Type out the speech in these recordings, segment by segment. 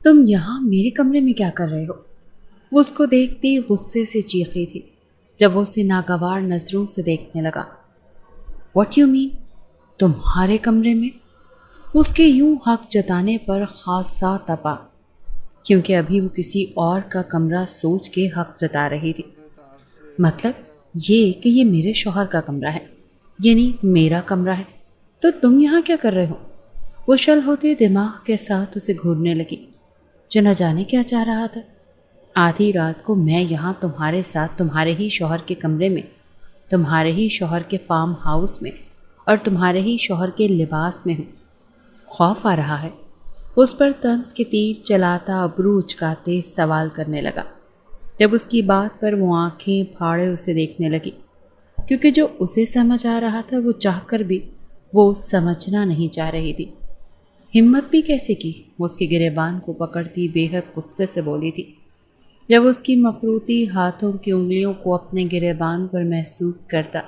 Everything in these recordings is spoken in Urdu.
تم یہاں میرے کمرے میں کیا کر رہے ہو؟ وہ اس کو دیکھتی غصے سے چیخی تھی جب وہ اسے ناگوار نظروں سے دیکھنے لگا۔ What you mean? تمہارے کمرے میں؟ اس کے یوں حق جتانے پر خاصا تپا، کیونکہ ابھی وہ کسی اور کا کمرہ سوچ کے حق جتا رہی تھی۔ مطلب یہ کہ یہ میرے شوہر کا کمرہ ہے، یعنی میرا کمرہ ہے، تو تم یہاں کیا کر رہے ہو؟ وہ شل ہوتے دماغ کے ساتھ اسے گھورنے لگی، جو نہ جانے کیا چاہ رہا تھا۔ آدھی رات کو میں یہاں تمہارے ساتھ تمہارے ہی شوہر کے کمرے میں، تمہارے ہی شوہر کے فارم ہاؤس میں اور تمہارے ہی شوہر کے لباس میں ہوں۔ خوف آ رہا ہے؟ اس پر طنز کے تیر چلاتا ابرو اچکاتے سوال کرنے لگا۔ جب اس کی بات پر وہ آنکھیں پھاڑے اسے دیکھنے لگی، کیونکہ جو اسے سمجھ آ رہا تھا وہ چاہ کر بھی وہ سمجھنا نہیں چاہ رہی تھی۔ ہمت بھی کیسے کی؟ وہ اس کے گریبان کو پکڑتی بے حد غصے سے بولی تھی، جب اس کی مخروطی ہاتھوں کی انگلیوں کو اپنے گریبان پر محسوس کرتا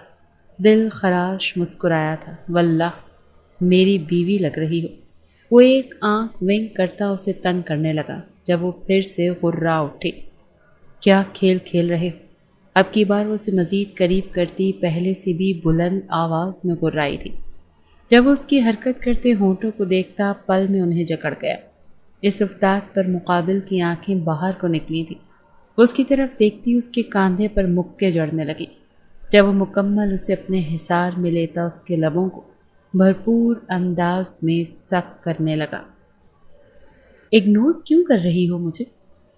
دل خراش مسکرایا تھا۔ واللہ میری بیوی لگ رہی ہو۔ وہ ایک آنکھ ونک کرتا اسے تنگ کرنے لگا جب وہ پھر سے غرا اٹھی۔ کیا کھیل کھیل رہے ہو؟ اب کی بار وہ اسے مزید قریب کرتی پہلے سے بھی بلند آواز میں غرائی تھی۔ جب وہ اس کی حرکت کرتے ہونٹوں کو دیکھتا پل میں انہیں جکڑ گیا۔ اس افتاد پر مقابل کی آنکھیں باہر کو نکلی تھیں۔ وہ اس کی طرف دیکھتی اس کے کاندھے پر مکے جڑنے لگی۔ جب وہ مکمل اسے اپنے حصار میں لیتا اس کے لبوں کو بھرپور انداز میں سک کرنے لگا۔ اگنور کیوں کر رہی ہو مجھے؟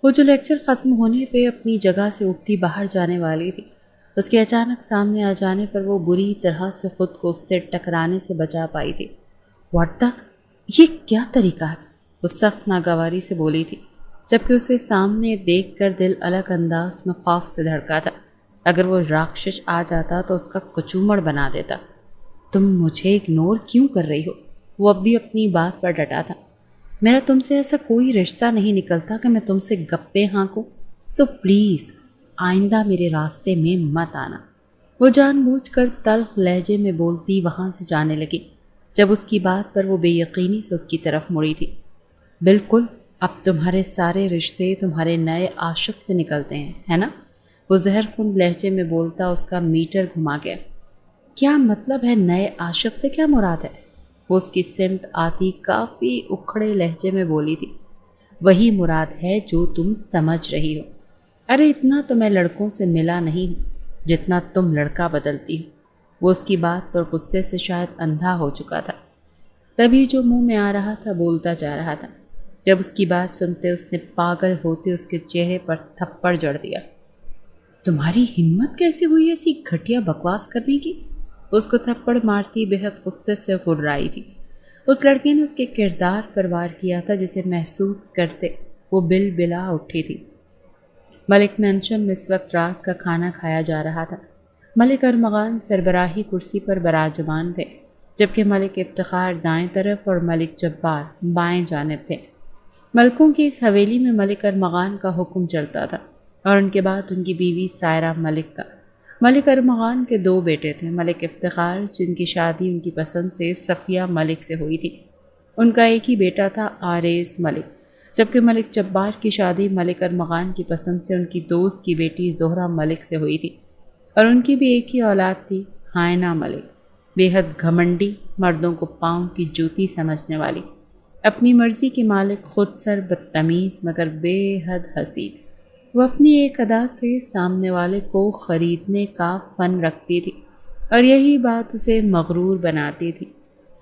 وہ جو لیکچر ختم ہونے پہ اپنی جگہ سے اٹھتی باہر جانے والی تھی، اس کے اچانک سامنے آ جانے پر وہ بری طرح سے خود کو اس سے ٹکرانے سے بچا پائی تھی۔ What the? یہ کیا طریقہ ہے؟ وہ سخت ناگواری سے بولی تھی، جبکہ اسے سامنے دیکھ کر دل الگ انداز میں خوف سے دھڑکا تھا۔ اگر وہ راکشش آ جاتا تو اس کا کچومڑ بنا دیتا۔ تم مجھے اگنور کیوں کر رہی ہو؟ وہ اب بھی اپنی بات پر ڈٹا تھا۔ میرا تم سے ایسا کوئی رشتہ نہیں نکلتا کہ میں تم سے گپے ہانکوں، سو پلیز آئندہ میرے راستے میں مت آنا۔ وہ جان بوجھ کر تلخ لہجے میں بولتی وہاں سے جانے لگی، جب اس کی بات پر وہ بے یقینی سے اس کی طرف مڑی تھی۔ بالکل، اب تمہارے سارے رشتے تمہارے نئے عاشق سے نکلتے ہیں، ہے نا؟ وہ زہر خون لہجے میں بولتا اس کا میٹر گھما گیا۔ کیا مطلب ہے نئے عاشق سے؟ کیا مراد ہے؟ وہ اس کی سمت آتی کافی اکھڑے لہجے میں بولی تھی۔ وہی مراد ہے جو تم سمجھ رہی ہو۔ ارے اتنا تو میں لڑکوں سے ملا نہیں ہوں جتنا تم لڑکا بدلتی ہو۔ وہ اس کی بات پر غصے سے شاید اندھا ہو چکا تھا، تبھی جو منہ میں آ رہا تھا بولتا جا رہا تھا۔ جب اس کی بات سنتے اس نے پاگل ہوتے اس کے چہرے پر تھپڑ جڑ دیا۔ تمہاری ہمت کیسے ہوئی ایسی گھٹیا بکواس کرنے کی؟ اس کو تھپڑ مارتی بے حد غصے سے غرائی تھی۔ اس لڑکے نے اس کے کردار پر وار کیا تھا جسے محسوس کرتے وہ بل بلا اٹھی تھی۔ ملک مینشن میں اس وقت رات کا کھانا کھایا جا رہا تھا۔ ملک ارمغان سربراہی کرسی پر براجمان تھے، جبکہ ملک افتخار دائیں طرف اور ملک جبار بائیں جانب تھے۔ ملکوں کی اس حویلی میں ملک ارمغان کا حکم چلتا تھا اور ان کے بعد ان کی بیوی سائرہ ملک کا۔ ملک ارمغان کے دو بیٹے تھے، ملک افتخار جن کی شادی ان کی پسند سے صفیہ ملک سے ہوئی تھی، ان کا ایک ہی بیٹا تھا آریز ملک، جبکہ ملک جبار کی شادی ملک ارمغان کی پسند سے ان کی دوست کی بیٹی زہرہ ملک سے ہوئی تھی، اور ان کی بھی ایک ہی اولاد تھی، ہائنہ ملک، بے حد گھمنڈی، مردوں کو پاؤں کی جوتی سمجھنے والی، اپنی مرضی کے مالک، خود سر، بدتمیز مگر بے حد حسین۔ وہ اپنی ایک ادا سے سامنے والے کو خریدنے کا فن رکھتی تھی اور یہی بات اسے مغرور بناتی تھی۔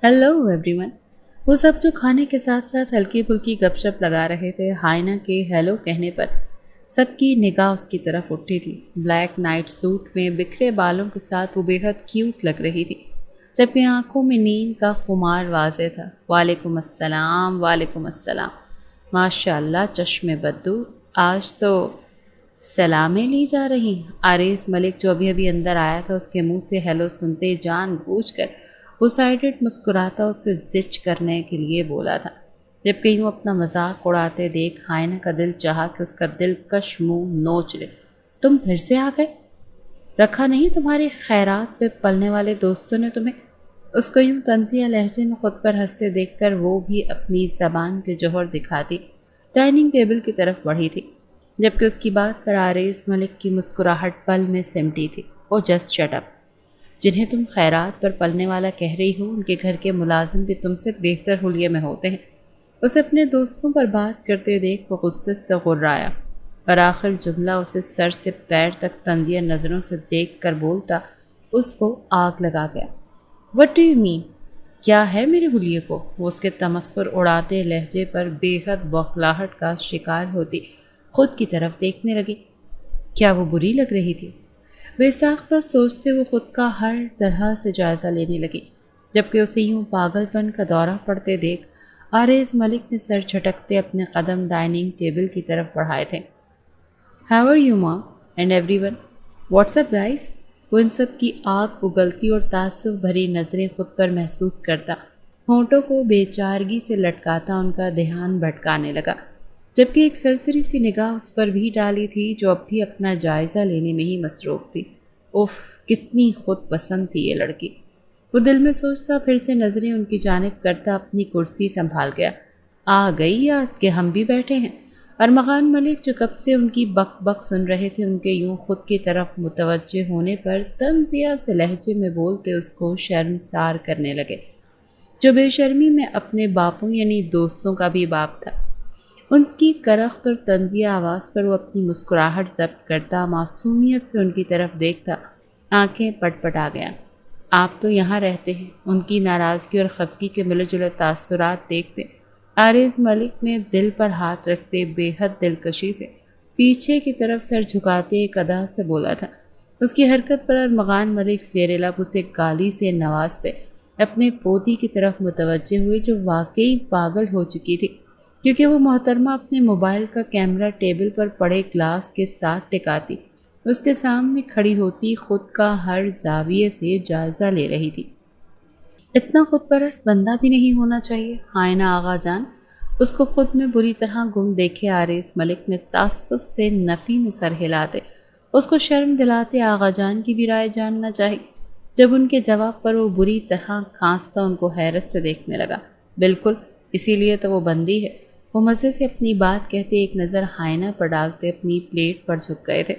ہیلو ایوری ون، وہ سب جو کھانے کے ساتھ ساتھ ہلکی پھلکی گپ شپ لگا رہے تھے، ہائنہ کے ہیلو کہنے پر سب کی نگاہ اس کی طرف اٹھی تھی۔ بلیک نائٹ سوٹ میں بکھرے بالوں کے ساتھ وہ بے حد کیوٹ لگ رہی تھی، جبکہ آنکھوں میں نیند کا خمار واضح تھا۔ وعلیکم السلام، وعلیکم السلام، ماشاء اللہ چشم بدو، آج تو سلامیں لی جا رہی۔ آریز ملک جو ابھی اندر آیا تھا اس کے منہ سے ہیلو سنتے جان بوجھ کر وہ سائڈڈ مسکراتا اسے زچ کرنے کے لیے بولا تھا، جب کہیں وہ اپنا مذاق اڑاتے دیکھ ہائنہ کا دل چاہا کہ اس کا دلکش منہ نوچ لے۔ تم پھر سے آ گئے؟ رکھا نہیں تمہاری خیرات پہ پلنے والے دوستوں نے تمہیں؟ اس کو یوں طنزیہ لہجے میں خود پر ہنستے دیکھ کر وہ بھی اپنی زبان کے جوہر دکھاتی ڈائننگ ٹیبل کی طرف بڑھی تھی، جبکہ اس کی بات پر آریز ملک کی مسکراہٹ پل میں سمٹی تھی۔ وہ جسٹ شٹ اپ، جنہیں تم خیرات پر پلنے والا کہہ رہی ہو، ان کے گھر کے ملازم بھی تم سے بہتر حلیے میں ہوتے ہیں۔ اسے اپنے دوستوں پر بات کرتے دیکھ وہ غصے سے غرایا، اور آخر جملہ اسے سر سے پیر تک طنزیہ نظروں سے دیکھ کر بولتا اس کو آگ لگا گیا۔ What do you mean? کیا ہے میرے حلیے کو؟ وہ اس کے تمسخر اڑاتے لہجے پر بے حد بوکھلاہٹ کا شکار ہوتی خود کی طرف دیکھنے لگی۔ کیا وہ بری لگ رہی تھی؟ بے ساختہ سوچتے وہ خود کا ہر طرح سے جائزہ لینے لگی، جبکہ اسے یوں پاگل پن کا دورہ پڑتے دیکھ آریز ملک نے سر جھٹکتے اپنے قدم ڈائننگ ٹیبل کی طرف بڑھائے تھے۔ How are you mom and everyone? What's up guys? وہ ان سب کی آگ اگلتی اور تعصب بھری نظریں خود پر محسوس کرتا، ہونٹوں کو بے چارگی سے لٹکاتا ان کا دھیان بھٹکانے لگا، جبکہ ایک سرسری سی نگاہ اس پر بھی ڈالی تھی جو اب بھی اپنا جائزہ لینے میں ہی مصروف تھی۔ اف، کتنی خود پسند تھی یہ لڑکی! وہ دل میں سوچتا، پھر سے نظریں ان کی جانب کرتا اپنی کرسی سنبھال گیا۔ آ گئی یاد کہ ہم بھی بیٹھے ہیں؟ ارمغان ملک جو کب سے ان کی بک بک سن رہے تھے، ان کے یوں خود کی طرف متوجہ ہونے پر طنزیہ سے لہجے میں بولتے اس کو شرمسار کرنے لگے، جو بے شرمی میں اپنے باپوں یعنی دوستوں کا بھی باپ تھا۔ ان کی کرخت اور طنزیہ آواز پر وہ اپنی مسکراہٹ ضبط کرتا معصومیت سے ان کی طرف دیکھتا، آنکھیں پٹ پٹ آ گیا۔ آپ تو یہاں رہتے ہیں؟ ان کی ناراضگی اور خفگی کے ملے جلے تاثرات دیکھتے آریز ملک نے دل پر ہاتھ رکھتے بے حد دلکشی سے پیچھے کی طرف سر جھکاتے ایک ادا سے بولا تھا۔ اس کی حرکت پر ارمغان ملک زیر لب اسے گالی سے نوازتے اپنے پوتی کی طرف متوجہ ہوئے، جو واقعی پاگل ہو چکی تھی، کیونکہ وہ محترمہ اپنے موبائل کا کیمرہ ٹیبل پر پڑے گلاس کے ساتھ ٹکاتی اس کے سامنے کھڑی ہوتی خود کا ہر زاویے سے جائزہ لے رہی تھی۔ اتنا خود پرست بندہ بھی نہیں ہونا چاہیے، ہائے نا آغا جان! اس کو خود میں بری طرح گم دیکھے آریز ملک نے تعصب سے نفی میں سر ہلاتے اس کو شرم دلاتے آغا جان کی بھی رائے جاننا چاہی۔ جب ان کے جواب پر وہ بری طرح کھانستا ان کو حیرت سے دیکھنے لگا۔ بالکل، اسی لیے تو وہ بندی ہے۔ وہ مزے سے اپنی بات کہتے ایک نظر ہائنہ پر ڈالتے اپنی پلیٹ پر جھک گئے تھے،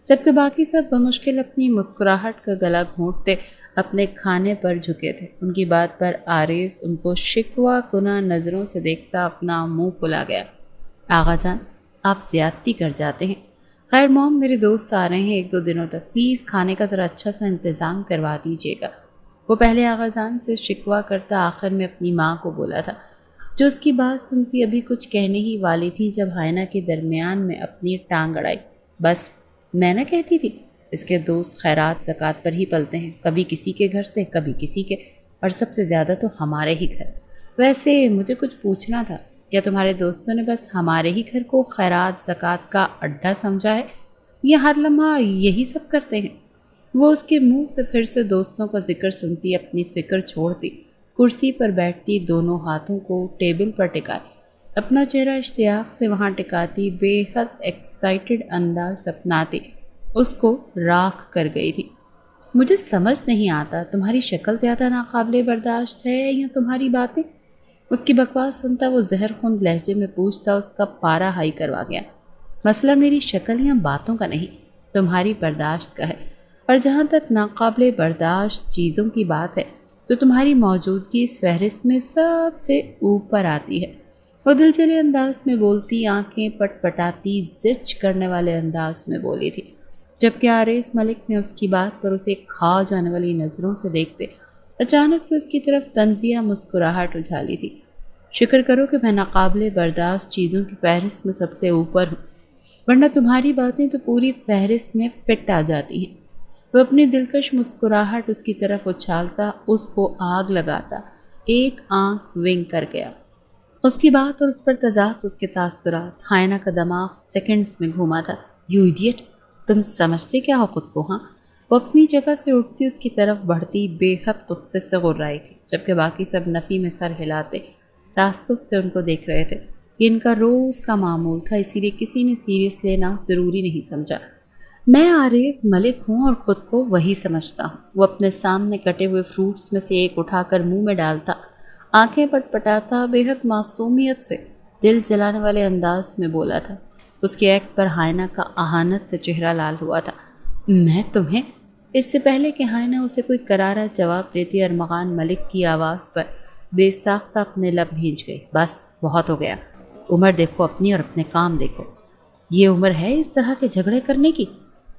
جبکہ باقی سب بمشکل اپنی مسکراہٹ کا گلا گھونٹتے اپنے کھانے پر جھکے تھے۔ ان کی بات پر آریز ان کو شکوہ کناں نظروں سے دیکھتا اپنا منہ پھلا گیا۔ آغا جان، آپ زیادتی کر جاتے ہیں۔ خیر موم، میرے دوست آ رہے ہیں ایک دو دنوں تک، پلیز کھانے کا ذرا اچھا سا انتظام کروا دیجیے گا۔ وہ پہلے آغا جان سے شکوہ کرتا آخر میں اپنی ماں کو بولا تھا، جو اس کی بات سنتی ابھی کچھ کہنے ہی والی تھی جب ہائنہ کے درمیان میں اپنی ٹانگ اڑائی۔ بس میں نہ کہتی تھی، اس کے دوست خیرات زکوٰۃ پر ہی پلتے ہیں، کبھی کسی کے گھر سے کبھی کسی کے، اور سب سے زیادہ تو ہمارے ہی گھر۔ ویسے مجھے کچھ پوچھنا تھا، کیا تمہارے دوستوں نے بس ہمارے ہی گھر کو خیرات زکوٰۃ کا اڈا سمجھا ہے، یا ہر لمحہ یہی سب کرتے ہیں؟ وہ اس کے منہ سے پھر سے دوستوں کا ذکر سنتی اپنی فکر چھوڑتی کرسی پر بیٹھتی دونوں ہاتھوں کو ٹیبل پر ٹکائے اپنا چہرہ اشتیاق سے وہاں ٹکاتی بے حد ایکسائٹڈ انداز اپناتی اس کو راکھ کر گئی تھی۔ مجھے سمجھ نہیں آتا، تمہاری شکل زیادہ ناقابل برداشت ہے یا تمہاری باتیں؟ اس کی بکواس سنتا وہ زہر خوند لہجے میں پوچھتا اس کا پارا ہائی کروا گیا۔ مسئلہ میری شکل یا باتوں کا نہیں، تمہاری برداشت کا ہے، اور جہاں تک ناقابل برداشت چیزوں کی بات ہے تو تمہاری موجودگی اس فہرست میں سب سے اوپر آتی ہے۔ وہ دل چلے انداز میں بولتی، آنکھیں پٹ پٹاتی زچ کرنے والے انداز میں بولی تھی، جبکہ آریز ملک نے اس کی بات پر اسے کھا جانے والی نظروں سے دیکھتے اچانک سے اس کی طرف طنزیہ مسکراہٹ اچھالی تھی۔ شکر کرو کہ میں ناقابل برداشت چیزوں کی فہرست میں سب سے اوپر ہوں، ورنہ تمہاری باتیں تو پوری فہرست میں فٹ آ جاتی ہیں۔ وہ اپنی دلکش مسکراہٹ اس کی طرف اچھالتا اس کو آگ لگاتا ایک آنکھ ونگ کر گیا۔ اس کی بات اور اس پر تضاد اس کے تاثرات، ہائنہ کا دماغ سیکنڈز میں گھوما تھا۔ یو ایڈیٹ، تم سمجھتے کیا ہو خود کو؟ ہاں؟ وہ اپنی جگہ سے اٹھتی اس کی طرف بڑھتی بے حد غصے سے غرائی تھی، جبکہ باقی سب نفی میں سر ہلاتے تعصب سے ان کو دیکھ رہے تھے۔ یہ ان کا روز کا معمول تھا، اسی لیے کسی نے سیریس لینا ضروری نہیں سمجھا۔ میں آریز ملک ہوں اور خود کو وہی سمجھتا ہوں۔ وہ اپنے سامنے کٹے ہوئے فروٹس میں سے ایک اٹھا کر منہ میں ڈالتا، آنکھیں پٹ پٹاتا بے حد معصومیت سے دل جلانے والے انداز میں بولا تھا۔ اس کے ایکٹ پر ہائنہ کا اہانت سے چہرہ لال ہوا تھا۔ میں تمہیں؟ اس سے پہلے کہ ہائنہ اسے کوئی کرارا جواب دیتی، ارمغان ملک کی آواز پر بے ساختہ اپنے لب بھیج گئی۔ بس بہت ہو گیا، عمر دیکھو اپنی اور اپنے کام دیکھو۔ یہ عمر ہے اس طرح کے جھگڑے کرنے کی؟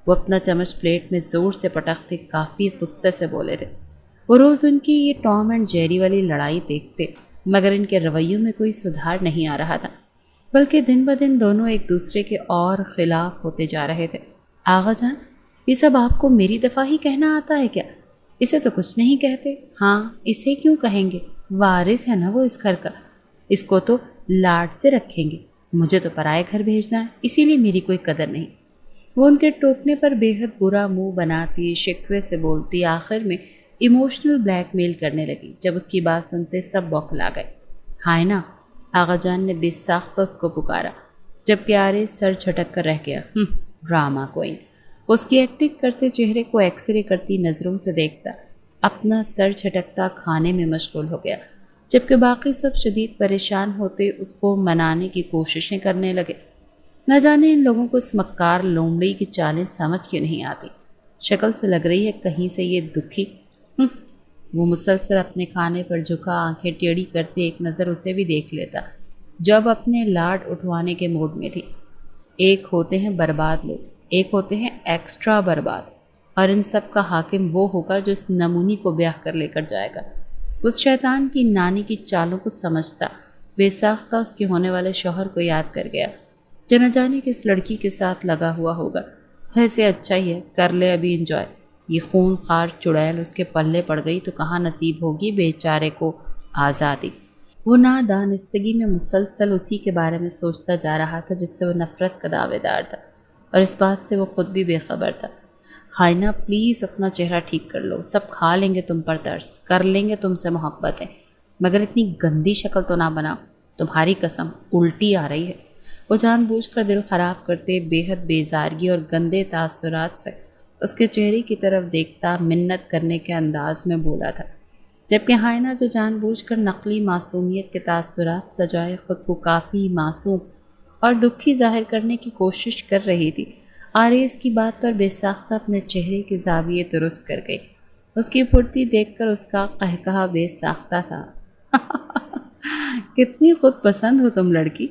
وہ اپنا چمچ پلیٹ میں زور سے پٹکتے کافی غصے سے بولے تھے۔ وہ روز ان کی یہ ٹام اینڈ جیری والی لڑائی دیکھتے، مگر ان کے رویوں میں کوئی سدھار نہیں آ رہا تھا، بلکہ دن بدن دونوں ایک دوسرے کے اور خلاف ہوتے جا رہے تھے۔ آغا جان، یہ سب آپ کو میری دفعہ ہی کہنا آتا ہے کیا؟ اسے تو کچھ نہیں کہتے۔ ہاں، اسے کیوں کہیں گے؟ وارث ہے نا وہ اس گھر کا، اس کو تو لاڈ سے رکھیں گے۔ مجھے تو پرائے گھر بھیجنا ہے، اسی لیے میری کوئی قدر نہیں۔ وہ ان کے ٹوکنے پر بے حد برا منہ بناتی، شکوے سے بولتی، آخر میں ایموشنل بلیک میل کرنے لگی۔ جب اس کی بات سنتے سب بوکھلا گئے۔ ہائنہ، آغا جان نے بے ساختہ اس کو پکارا، جبکہ آرے سر جھٹک کر رہ گیا۔ ڈرامہ کوئن اس کی ایکٹنگ کرتے چہرے کو ایکس رے کرتی نظروں سے دیکھتا، اپنا سر جھٹکتا کھانے میں مشغول ہو گیا، جبکہ باقی سب شدید پریشان ہوتے اس کو منانے کی کوششیں کرنے لگے۔ نہ جانے ان لوگوں کو اس مکار لومڑی کی چالیں سمجھ کیوں نہیں آتی۔ شکل سے لگ رہی ہے کہیں سے یہ دکھی۔ وہ مسلسل اپنے کھانے پر جھکا، آنکھیں ٹیڑھی کرتے ایک نظر اسے بھی دیکھ لیتا، جب اپنے لاڈ اٹھوانے کے موڈ میں تھی۔ ایک ہوتے ہیں برباد لوگ، ایک ہوتے ہیں ایکسٹرا برباد، اور ان سب کا حاکم وہ ہوگا جو اس نمونی کو بیاہ کر لے کر جائے گا۔ اس شیطان کی نانی کی چالوں کو سمجھتا، بے ساختہ اس کے ہونے والے شوہر کو یاد کر گیا، جو نہ جانے کس لڑکی کے ساتھ لگا ہوا ہوگا۔ ایسے اچھا ہی ہے، کر لے ابھی انجوائے۔ یہ خون خار چڑیل اس کے پلے پڑ گئی تو کہاں نصیب ہوگی بیچارے کو آزادی۔ وہ نادانستگی میں مسلسل اسی کے بارے میں سوچتا جا رہا تھا جس سے وہ نفرت کا دعوے دار تھا، اور اس بات سے وہ خود بھی بے خبر تھا۔ ہائنہ، پلیز اپنا چہرہ ٹھیک کر لو، سب کھا لیں گے تم پر ترس، کر لیں گے تم سے محبتیں، مگر اتنی گندی شکل تو نہ بناؤ، تمہاری قسم الٹی آ رہی ہے۔ وہ جان بوجھ کر دل خراب کرتے بے حد بیزارگی اور گندے تاثرات سے اس کے چہرے کی طرف دیکھتا، منت کرنے کے انداز میں بولا تھا، جبکہ ہائنہ جو جان بوجھ کر نقلی معصومیت کے تاثرات سجائے خود کو کافی معصوم اور دکھی ظاہر کرنے کی کوشش کر رہی تھی، آریز کی بات پر بے ساختہ اپنے چہرے کے زاویے درست کر گئی۔ اس کی پھرتی دیکھ کر اس کا قہقہا بے ساختہ تھا۔ کتنی خود پسند ہو تم لڑکی۔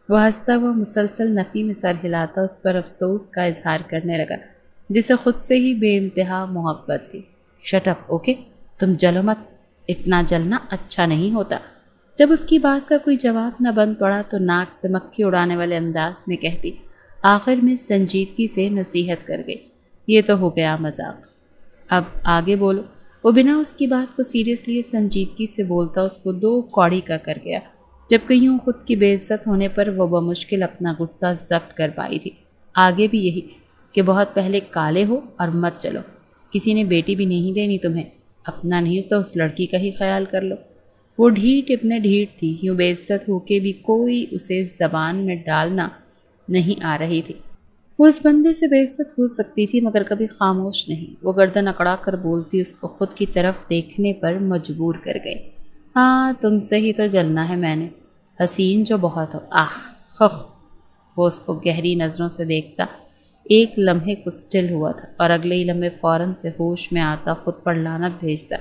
وہ ہنستا ہوا مسلسل نفی میں سر ہلاتا اس پر افسوس کا اظہار کرنے لگا، جسے خود سے ہی بے انتہا محبت تھی۔ شٹ اپ، اوکے، تم جلو مت، اتنا جلنا اچھا نہیں ہوتا۔ جب اس کی بات کا کوئی جواب نہ بن پڑا تو ناک سے مکھی اڑانے والے انداز میں کہتی، آخر میں سنجیدگی سے نصیحت کر گئی، یہ تو ہو گیا مذاق، اب آگے بولو۔ وہ بنا اس کی بات کو سیریسلی سنجیدگی سے بولتا اس کو دو کوڑی کا کر گیا، جبکہ یوں خود کی بے عزت ہونے پر وہ بمشکل اپنا غصہ ضبط کر پائی تھی۔ آگے بھی یہی کہ بہت پہلے کالے ہو اور مت چلو، کسی نے بیٹی بھی نہیں دینی تمہیں، اپنا نہیں تو اس لڑکی کا ہی خیال کر لو۔ وہ ڈھیٹ ابن ڈھیٹ تھی، یوں بے عزت ہو کے بھی کوئی اسے زبان میں ڈالنا نہیں آ رہی تھی۔ وہ اس بندے سے بے عزت ہو سکتی تھی مگر کبھی خاموش نہیں۔ وہ گردن اکڑا کر بولتی، اس کو خود کی طرف دیکھنے پر مجبور کر گئی۔ ہاں، تم سے ہی تو جلنا ہے میں نے، حسین جو بہت ہو، آخ خخ۔ وہ اس کو گہری نظروں سے دیکھتا، ایک لمحے کو سٹل ہوا تھا اور اگلے ہی لمحے فوراً سے ہوش میں آتا خود پر لعنت بھیجتا،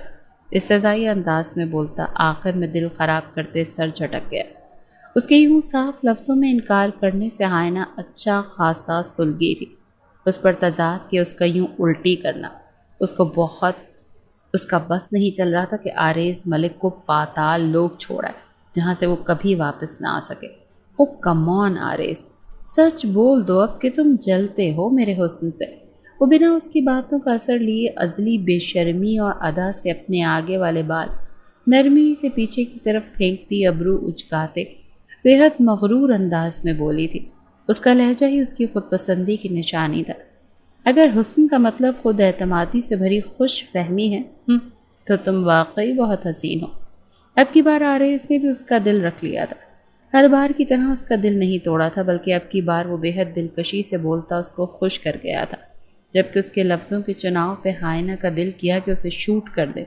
استحضائی انداز میں بولتا، آخر میں دل خراب کرتے سر جھٹک گیا۔ اس کے یوں صاف لفظوں میں انکار کرنے سے ہائنہ اچھا خاصا سلگی تھی۔ اس پر تضاد کہ اس کا یوں الٹی کرنا اس کو بہت، اس کا بس نہیں چل رہا تھا کہ آریز ملک کو پاتال لوگ چھوڑا ہے جہاں سے وہ کبھی واپس نہ آ سکے۔ او کم آن آریز، سچ بول دو اب کہ تم جلتے ہو میرے حسن سے۔ وہ بنا اس کی باتوں کا اثر لیے ازلی بے شرمی اور ادا سے اپنے آگے والے بال نرمی سے پیچھے کی طرف پھینکتی، ابرو اچکاتے بے حد مغرور انداز میں بولی تھی۔ اس کا لہجہ ہی اس کی خود پسندی کی نشانی تھا۔ اگر حسن کا مطلب خود اعتمادی سے بھری خوش فہمی ہے تو تم واقعی بہت حسین ہو۔ اب کی بار آریز نے بھی اس کا دل رکھ لیا تھا۔ ہر بار کی طرح اس کا دل نہیں توڑا تھا، بلکہ اب کی بار وہ بے حد دلکشی سے بولتا اس کو خوش کر گیا تھا، جبکہ اس کے لفظوں کے چناؤ پہ ہائنہ کا دل کیا کہ اسے شوٹ کر دے۔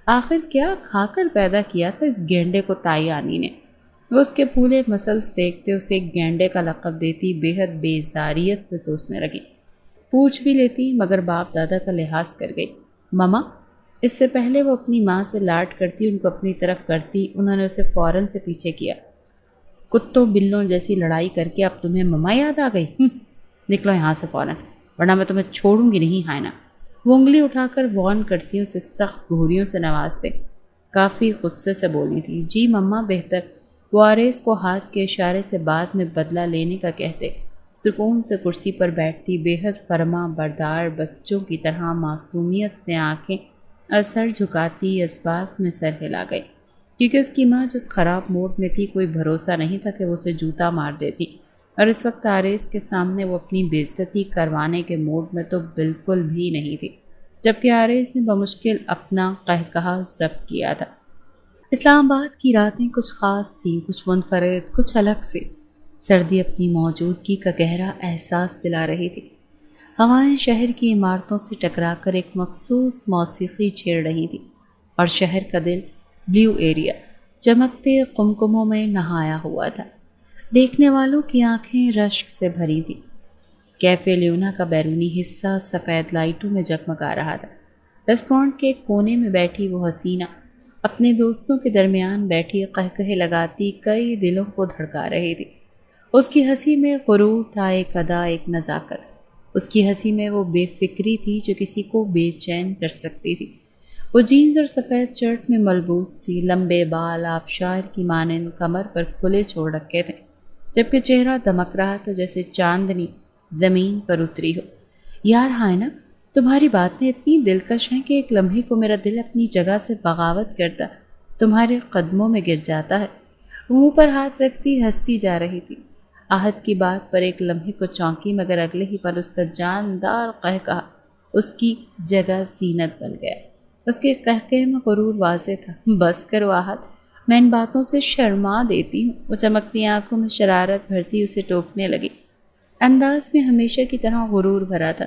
آخر کیا کھا کر پیدا کیا تھا اس گینڈے کو تائیانی نے؟ وہ اس کے پھولے مسلس دیکھتے اسے ایک گینڈے کا لقب دیتی بے حد بیزاریت سے سوچنے لگی۔ پوچھ بھی لیتی مگر باپ دادا کا لحاظ کر گئی۔ ماما، اس سے پہلے وہ اپنی ماں سے لاڈ کرتی، ان کو اپنی طرف کرتی، انہوں نے اسے فوراً سے پیچھے کیا۔ کتوں بلوں جیسی لڑائی کر کے اب تمہیں مما یاد آ گئی؟ نکلو یہاں سے فوراً، ورنہ میں تمہیں چھوڑوں گی نہیں ہائنا۔ وہ انگلی اٹھا کر وارن کرتی، اسے سخت گھوریوں سے نوازتے۔ کافی غصے سے بولی تھی۔ جی مما بہتر، وہ آریز کو ہاتھ کے اشارے سے بعد میں بدلہ لینے کا کہتے سکون سے کرسی پر بیٹھتی، بے حد فرما بردار بچوں کی طرح معصومیت سے آنکھیں اور سر جھکاتی اس بات میں سر ہلا گئی کیونکہ اس کی ماں جس خراب موڈ میں تھی کوئی بھروسہ نہیں تھا کہ وہ اسے جوتا مار دیتی، اور اس وقت آریز کے سامنے وہ اپنی بے عزتی کروانے کے موڈ میں تو بالکل بھی نہیں تھی، جبکہ آریز نے بمشکل اپنا قہقہہ ضبط کیا تھا۔ اسلام آباد کی راتیں کچھ خاص تھیں، کچھ منفرد، کچھ الگ سے۔ سردی اپنی موجودگی کا گہرا احساس دلا رہی تھی۔ ہوائیں شہر کی عمارتوں سے ٹکرا کر ایک مخصوص موسیقی چھیڑ رہی تھی، اور شہر کا دل بلیو ایریا چمکتے قمقموں میں نہایا ہوا تھا۔ دیکھنے والوں کی آنکھیں رشک سے بھری تھیں۔ کیفے لیونا کا بیرونی حصہ سفید لائٹوں میں جگمگا رہا تھا۔ ریسٹورانٹ کے ایک کونے میں بیٹھی وہ حسینہ اپنے دوستوں کے درمیان بیٹھی قہقہے لگاتی کئی دلوں کو دھڑکا رہی تھی۔ اس کی ہنسی میں غرور تھا، ایک ادا، ایک نزاکت۔ اس کی ہنسی میں وہ بے فکری تھی جو کسی کو بے چین کر سکتی تھی۔ وہ جینز اور سفید شرٹ میں ملبوس تھی، لمبے بال آبشار کی مانند کمر پر کھلے چھوڑ رکھے تھے، جبکہ چہرہ دمک رہا تھا جیسے چاندنی زمین پر اتری ہو۔ یار ہائنا، تمہاری باتیں اتنی دلکش ہیں کہ ایک لمحے کو میرا دل اپنی جگہ سے بغاوت کرتا تمہارے قدموں میں گر جاتا ہے۔ منہ پر ہاتھ رکھتی ہنستی جا رہی تھی۔ آہت کی بات پر ایک لمحے کو چونکی، مگر اگلے ہی پل اس کا جاندار قہقہہ اس کی جگہ زینت بن گیا۔ اس کے قہقہے میں غرور واضح تھا۔ بس کرو آہت، میں ان باتوں سے شرما دیتی ہوں۔ وہ چمکتی آنکھوں میں شرارت بھرتی اسے ٹوکنے لگی۔ انداز میں ہمیشہ کی طرح غرور بھرا تھا،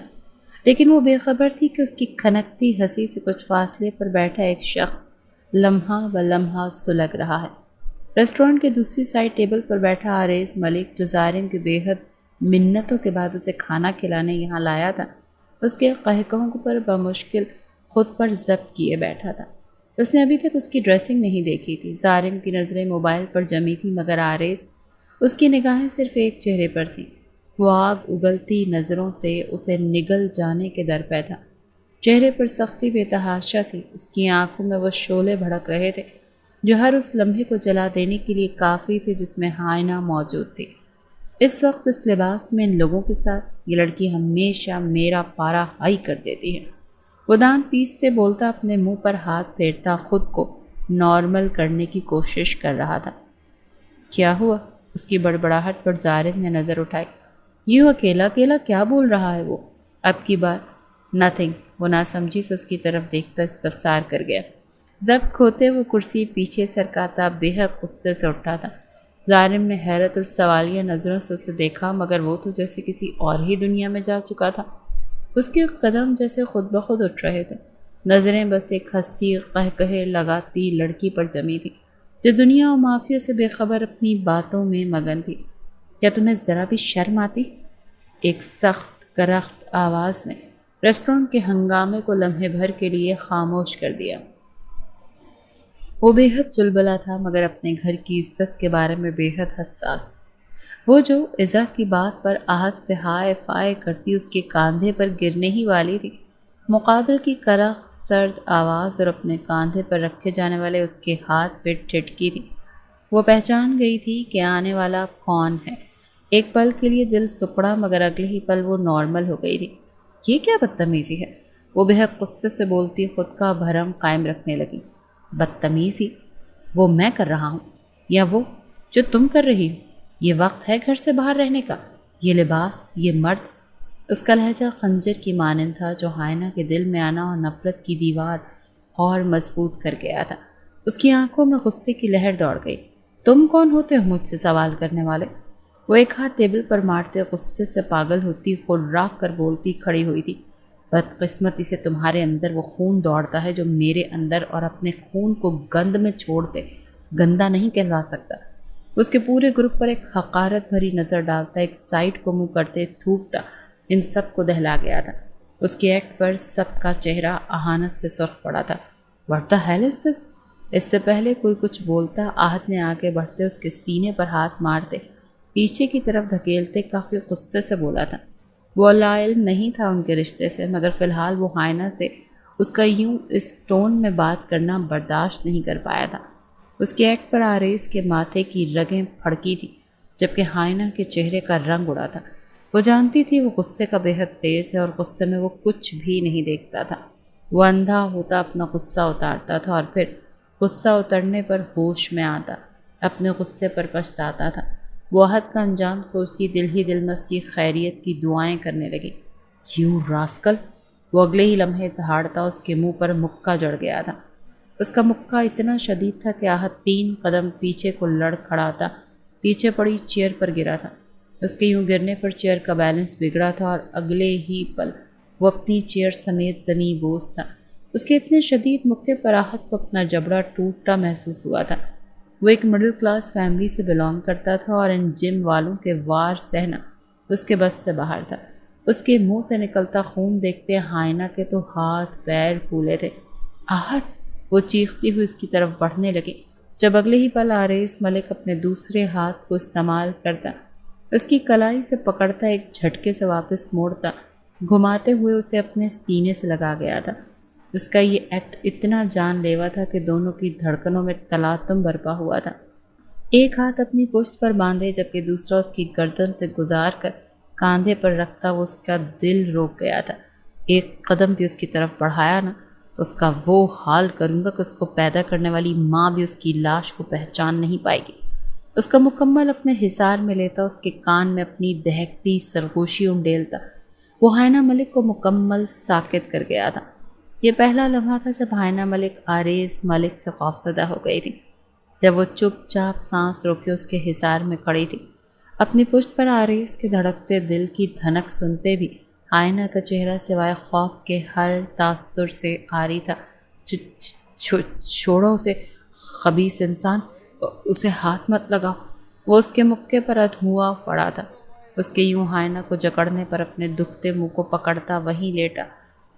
لیکن وہ بے خبر تھی کہ اس کی کھنکتی ہنسی سے کچھ فاصلے پر بیٹھا ایک شخص لمحہ ب لمحہ سلگ رہا ہے۔ ریسٹورانٹ کے دوسری سائڈ ٹیبل پر بیٹھا آریز ملک، جو زائرین کے بے حد منتوں کے بعد اسے کھانا کھلانے یہاں لایا تھا، اس کے قہقہوں پر بمشکل خود پر ضبط کیے بیٹھا تھا۔ اس نے ابھی تک اس کی ڈریسنگ نہیں دیکھی تھی۔ زائرین کی نظریں موبائل پر جمی تھی، مگر آریز اس کی نگاہیں صرف ایک چہرے پر تھیں۔ وہ آگ اگلتی نظروں سے اسے نگل جانے کے در پہ تھا۔ چہرے پر سختی بے تحاشا تھی، اس کی آنکھوں میں وہ شعلے بھڑک رہے تھے جو ہر اس لمحے کو جلا دینے کے لیے کافی تھے جس میں ہائنا موجود تھی۔ اس وقت اس لباس میں ان لوگوں کے ساتھ یہ لڑکی ہمیشہ میرا پارا ہائی کر دیتی ہے۔ وہ دانت پیستے بولتا، اپنے منہ پر ہاتھ پھیرتا خود کو نارمل کرنے کی کوشش کر رہا تھا۔ کیا ہوا؟ اس کی بڑبڑاہٹ پر زائرین نے نظر اٹھائی۔ یوں اکیلا اکیلا کیا بول رہا ہے وہ؟ اب کی بار نتھنگ، وہ ناسمجھی سے اس کی طرف دیکھتا استفسار کر گیا۔ ضبط کھوتے وہ کرسی پیچھے سرکاتا بے حد غصے سے اٹھا تھا۔ زائرین نے حیرت اور سوالیہ نظروں سے اسے دیکھا، مگر وہ تو جیسے کسی اور ہی دنیا میں جا چکا تھا۔ اس کے قدم جیسے خود بخود اٹھ رہے تھے۔ نظریں بس ایک ہستی قہقہے لگاتی لڑکی پر جمی تھی جو دنیا و مافیا سے بے خبر اپنی باتوں میں مگن تھی۔ کیا تمہیں ذرا بھی شرم آتی؟ ایک سخت کرخت آواز نے ریسٹورانٹ کے ہنگامے کو لمحے بھر کے لیے خاموش کر دیا۔ وہ بے حد چلبلا تھا، مگر اپنے گھر کی عزت کے بارے میں بے حد حساس۔ وہ جو ایزا کی بات پر آہت سے ہائے فائے کرتی اس کے کاندھے پر گرنے ہی والی تھی، مقابل کی کرخت سرد آواز اور اپنے کاندھے پر رکھے جانے والے اس کے ہاتھ پہ ٹھٹکی تھی۔ وہ پہچان گئی تھی کہ آنے والا کون ہے۔ ایک پل کے لیے دل سکڑا، مگر اگلے ہی پل وہ نارمل ہو گئی تھی۔ یہ کیا بدتمیزی ہے؟ وہ بے حد غصے سے بولتی خود کا بھرم قائم رکھنے لگی۔ بدتمیزی؟ وہ میں کر رہا ہوں یا وہ جو تم کر رہی ہو؟ یہ وقت ہے گھر سے باہر رہنے کا؟ یہ لباس، یہ مرد؟ اس کا لہجہ خنجر کی مانند تھا جو ہائنا کے دل میں آنا اور نفرت کی دیوار اور مضبوط کر گیا تھا۔ اس کی آنکھوں میں غصے کی لہر دوڑ گئی۔ تم کون ہوتے ہو مجھ سے سوال کرنے والے؟ وہ ایک ہاتھ ٹیبل پر مارتے غصے سے پاگل ہوتی خراک کر بولتی کھڑی ہوئی تھی۔ بدقسمتی سے تمہارے اندر وہ خون دوڑتا ہے جو میرے اندر، اور اپنے خون کو گند میں چھوڑتے گندا نہیں کہلا سکتا۔ اس کے پورے گروپ پر ایک حقارت بھری نظر ڈالتا، ایک سائڈ کو منہ کرتے تھوکتا، ان سب کو دہلا گیا تھا۔ اس کے ایکٹ پر سب کا چہرہ اہانت سے سرخ پڑا تھا۔ "What the hell is this?" اس سے پہلے کوئی کچھ بولتا، آہت نے آگے بڑھتے اس کے سینے پر ہاتھ مارتے، پیچھے کی طرف دھکیلتے کافی غصے سے بولا تھا۔ وہ لاعلم نہیں تھا ان کے رشتے سے، مگر فی الحال وہ حائنہ سے اس کا یوں اس ٹون میں بات کرنا برداشت نہیں کر پایا تھا۔ اس کے ایکٹ پر آریز کے ماتھے کی رگیں پھڑکی تھی، جبکہ حائنہ کے چہرے کا رنگ اڑا تھا۔ وہ جانتی تھی وہ غصے کا بے حد تیز ہے اور غصے میں وہ کچھ بھی نہیں دیکھتا تھا۔ وہ اندھا ہوتا اپنا غصہ اتارتا تھا اور پھر غصہ اترنے پر ہوش میں آتا، اپنے غصے پر پچھتاتا تھا۔ وہ عہد کا انجام سوچتی دل ہی دل میں اس کی خیریت کی دعائیں کرنے لگی۔ "یو راسکل!" وہ اگلے ہی لمحے دہاڑتا اس کے منہ پر مکہ جڑ گیا تھا۔ اس کا مکہ اتنا شدید تھا کہ عہد 3 قدم پیچھے کو لڑ کھڑا تھا، پیچھے پڑی چیئر پر گرا تھا۔ اس کے یوں گرنے پر چیئر کا بیلنس بگڑا تھا اور اگلے ہی پل وہ اپنی چیئر سمیت زمیں بوس تھا۔ اس کے اتنے شدید مکے پر آہت کو اپنا جبڑا ٹوٹتا محسوس ہوا تھا۔ وہ ایک مڈل کلاس فیملی سے بلانگ کرتا تھا اور ان جم والوں کے وار سہنا اس کے بس سے باہر تھا۔ اس کے منہ سے نکلتا خون دیکھتے حائنہ کے تو ہاتھ پیر پھولے تھے۔ "آہت!" وہ چیختی ہوئی اس کی طرف بڑھنے لگی، جب اگلے ہی پل آریس ملک اپنے دوسرے ہاتھ کو استعمال کرتا، اس کی کلائی سے پکڑتا، ایک جھٹکے سے واپس موڑتا، گھماتے ہوئے اسے اپنے سینے سے لگا گیا تھا۔ اس کا یہ ایکٹ اتنا جان لیوا تھا کہ دونوں کی دھڑکنوں میں تلاطم برپا ہوا تھا۔ ایک ہاتھ اپنی پشت پر باندھے جبکہ دوسرا اس کی گردن سے گزار کر کاندھے پر رکھتا وہ اس کا دل روک گیا تھا۔ ایک قدم بھی اس کی طرف بڑھایا نا تو اس کا وہ حال کروں گا کہ اس کو پیدا کرنے والی ماں بھی اس کی لاش کو پہچان نہیں پائے گی۔ اس کا مکمل اپنے حصار میں لیتا، اس کے کان میں اپنی دہکتی سرگوشی انڈیلتا، وہ حائنہ ملک کو مکمل ساکت کر گیا تھا۔ یہ پہلا لمحہ تھا جب حائنہ ملک آریز ملک سے خوفزدہ ہو گئی تھی، جب وہ چپ چاپ سانس روکے اس کے حصار میں کھڑی تھی۔ اپنی پشت پر آریز کے دھڑکتے دل کی دھنک سنتے بھی حائنہ کا چہرہ سوائے خوف کے ہر تاثر سے عاری تھا۔ چھوڑو اسے خبیث انسان، اسے ہاتھ مت لگاؤ۔ وہ اس کے مکے پر ادھموا پڑا تھا، اس کے یوں حائنہ کو جکڑنے پر اپنے دکھتے منہ کو پکڑتا وہیں لیٹا،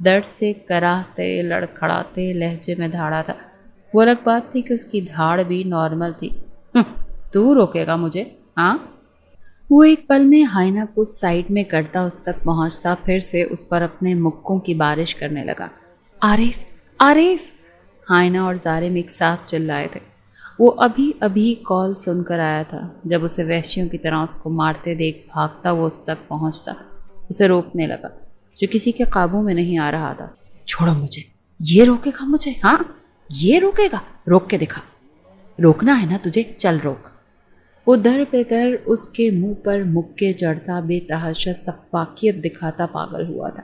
درد سے کراہتے لڑکھڑاتے لہجے میں دھاڑا تھا۔ وہ الگ بات تھی کہ اس کی دھاڑ بھی نارمل تھی۔ "تو روکے گا مجھے؟ ہاں؟" وہ ایک پل میں حائنہ کو سائڈ میں کرتا اس تک پہنچتا، پھر سے اس پر اپنے مکوں کی بارش کرنے لگا۔ "آریز! آریز!" حائنہ اور ظالم ایک ساتھ چلائے تھے۔ وہ ابھی کال سن کر آیا تھا۔ جب اسے وحشیوں کی طرح اس کو مارتے دیکھ بھاگتا وہ اس تک پہنچتا، اسے روکنے لگا جو کسی کے قابو میں نہیں آ رہا تھا۔ "چھوڑو مجھے، یہ روکے گا مجھے؟ ہاں یہ روکے گا؟ روک کے دکھا، روکنا ہے نا تجھے، چل روک۔ وہ در بے در اس کے منہ پر مکے جڑتا، بے تحاشا سفاکیت دکھاتا پاگل ہوا تھا۔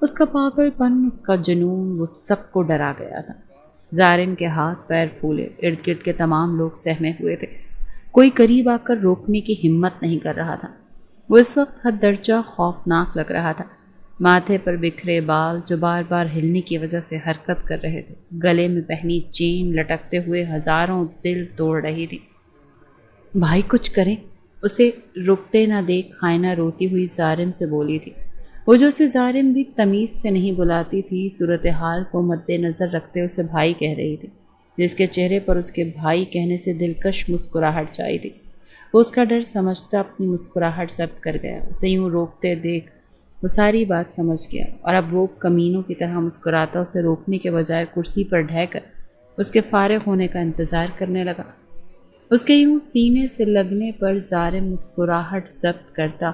اس کا پاگل پن، اس کا جنون، وہ سب کو ڈرا گیا تھا۔ ظالم کے ہاتھ پیر پھولے، ارد گرد کے تمام لوگ سہمے ہوئے تھے، کوئی قریب آ کر روکنے کی ہمت نہیں کر رہا تھا۔ وہ اس وقت حد درجہ خوفناک لگ رہا تھا۔ ماتھے پر بکھرے بال جو بار بار ہلنے کی وجہ سے حرکت کر رہے تھے، گلے میں پہنی چین لٹکتے ہوئے ہزاروں دل توڑ رہی تھی۔ "بھائی کچھ کریں، اسے رکتے نہ دیکھ." حائنہ روتی ہوئی ظالم سے بولی تھی، وہ جو اسے ظالم بھی تمیز سے نہیں بلاتی تھی۔ صورتحال کو مد نظر رکھتے اسے بھائی کہہ رہی تھی، جس کے چہرے پر اس کے بھائی کہنے سے دلکش مسکراہٹ چھائی تھی۔ وہ اس کا ڈر سمجھتا اپنی مسکراہٹ ضبط کر گیا۔ اسے یوں روکتے دیکھ وہ ساری بات سمجھ گیا، اور اب وہ کمینوں کی طرح مسکراتا اسے روکنے کے بجائے کرسی پر ڈھہ کر اس کے فارغ ہونے کا انتظار کرنے لگا۔ اس کے یوں سینے سے لگنے پر ظالم مسکراہٹ ضبط کرتا،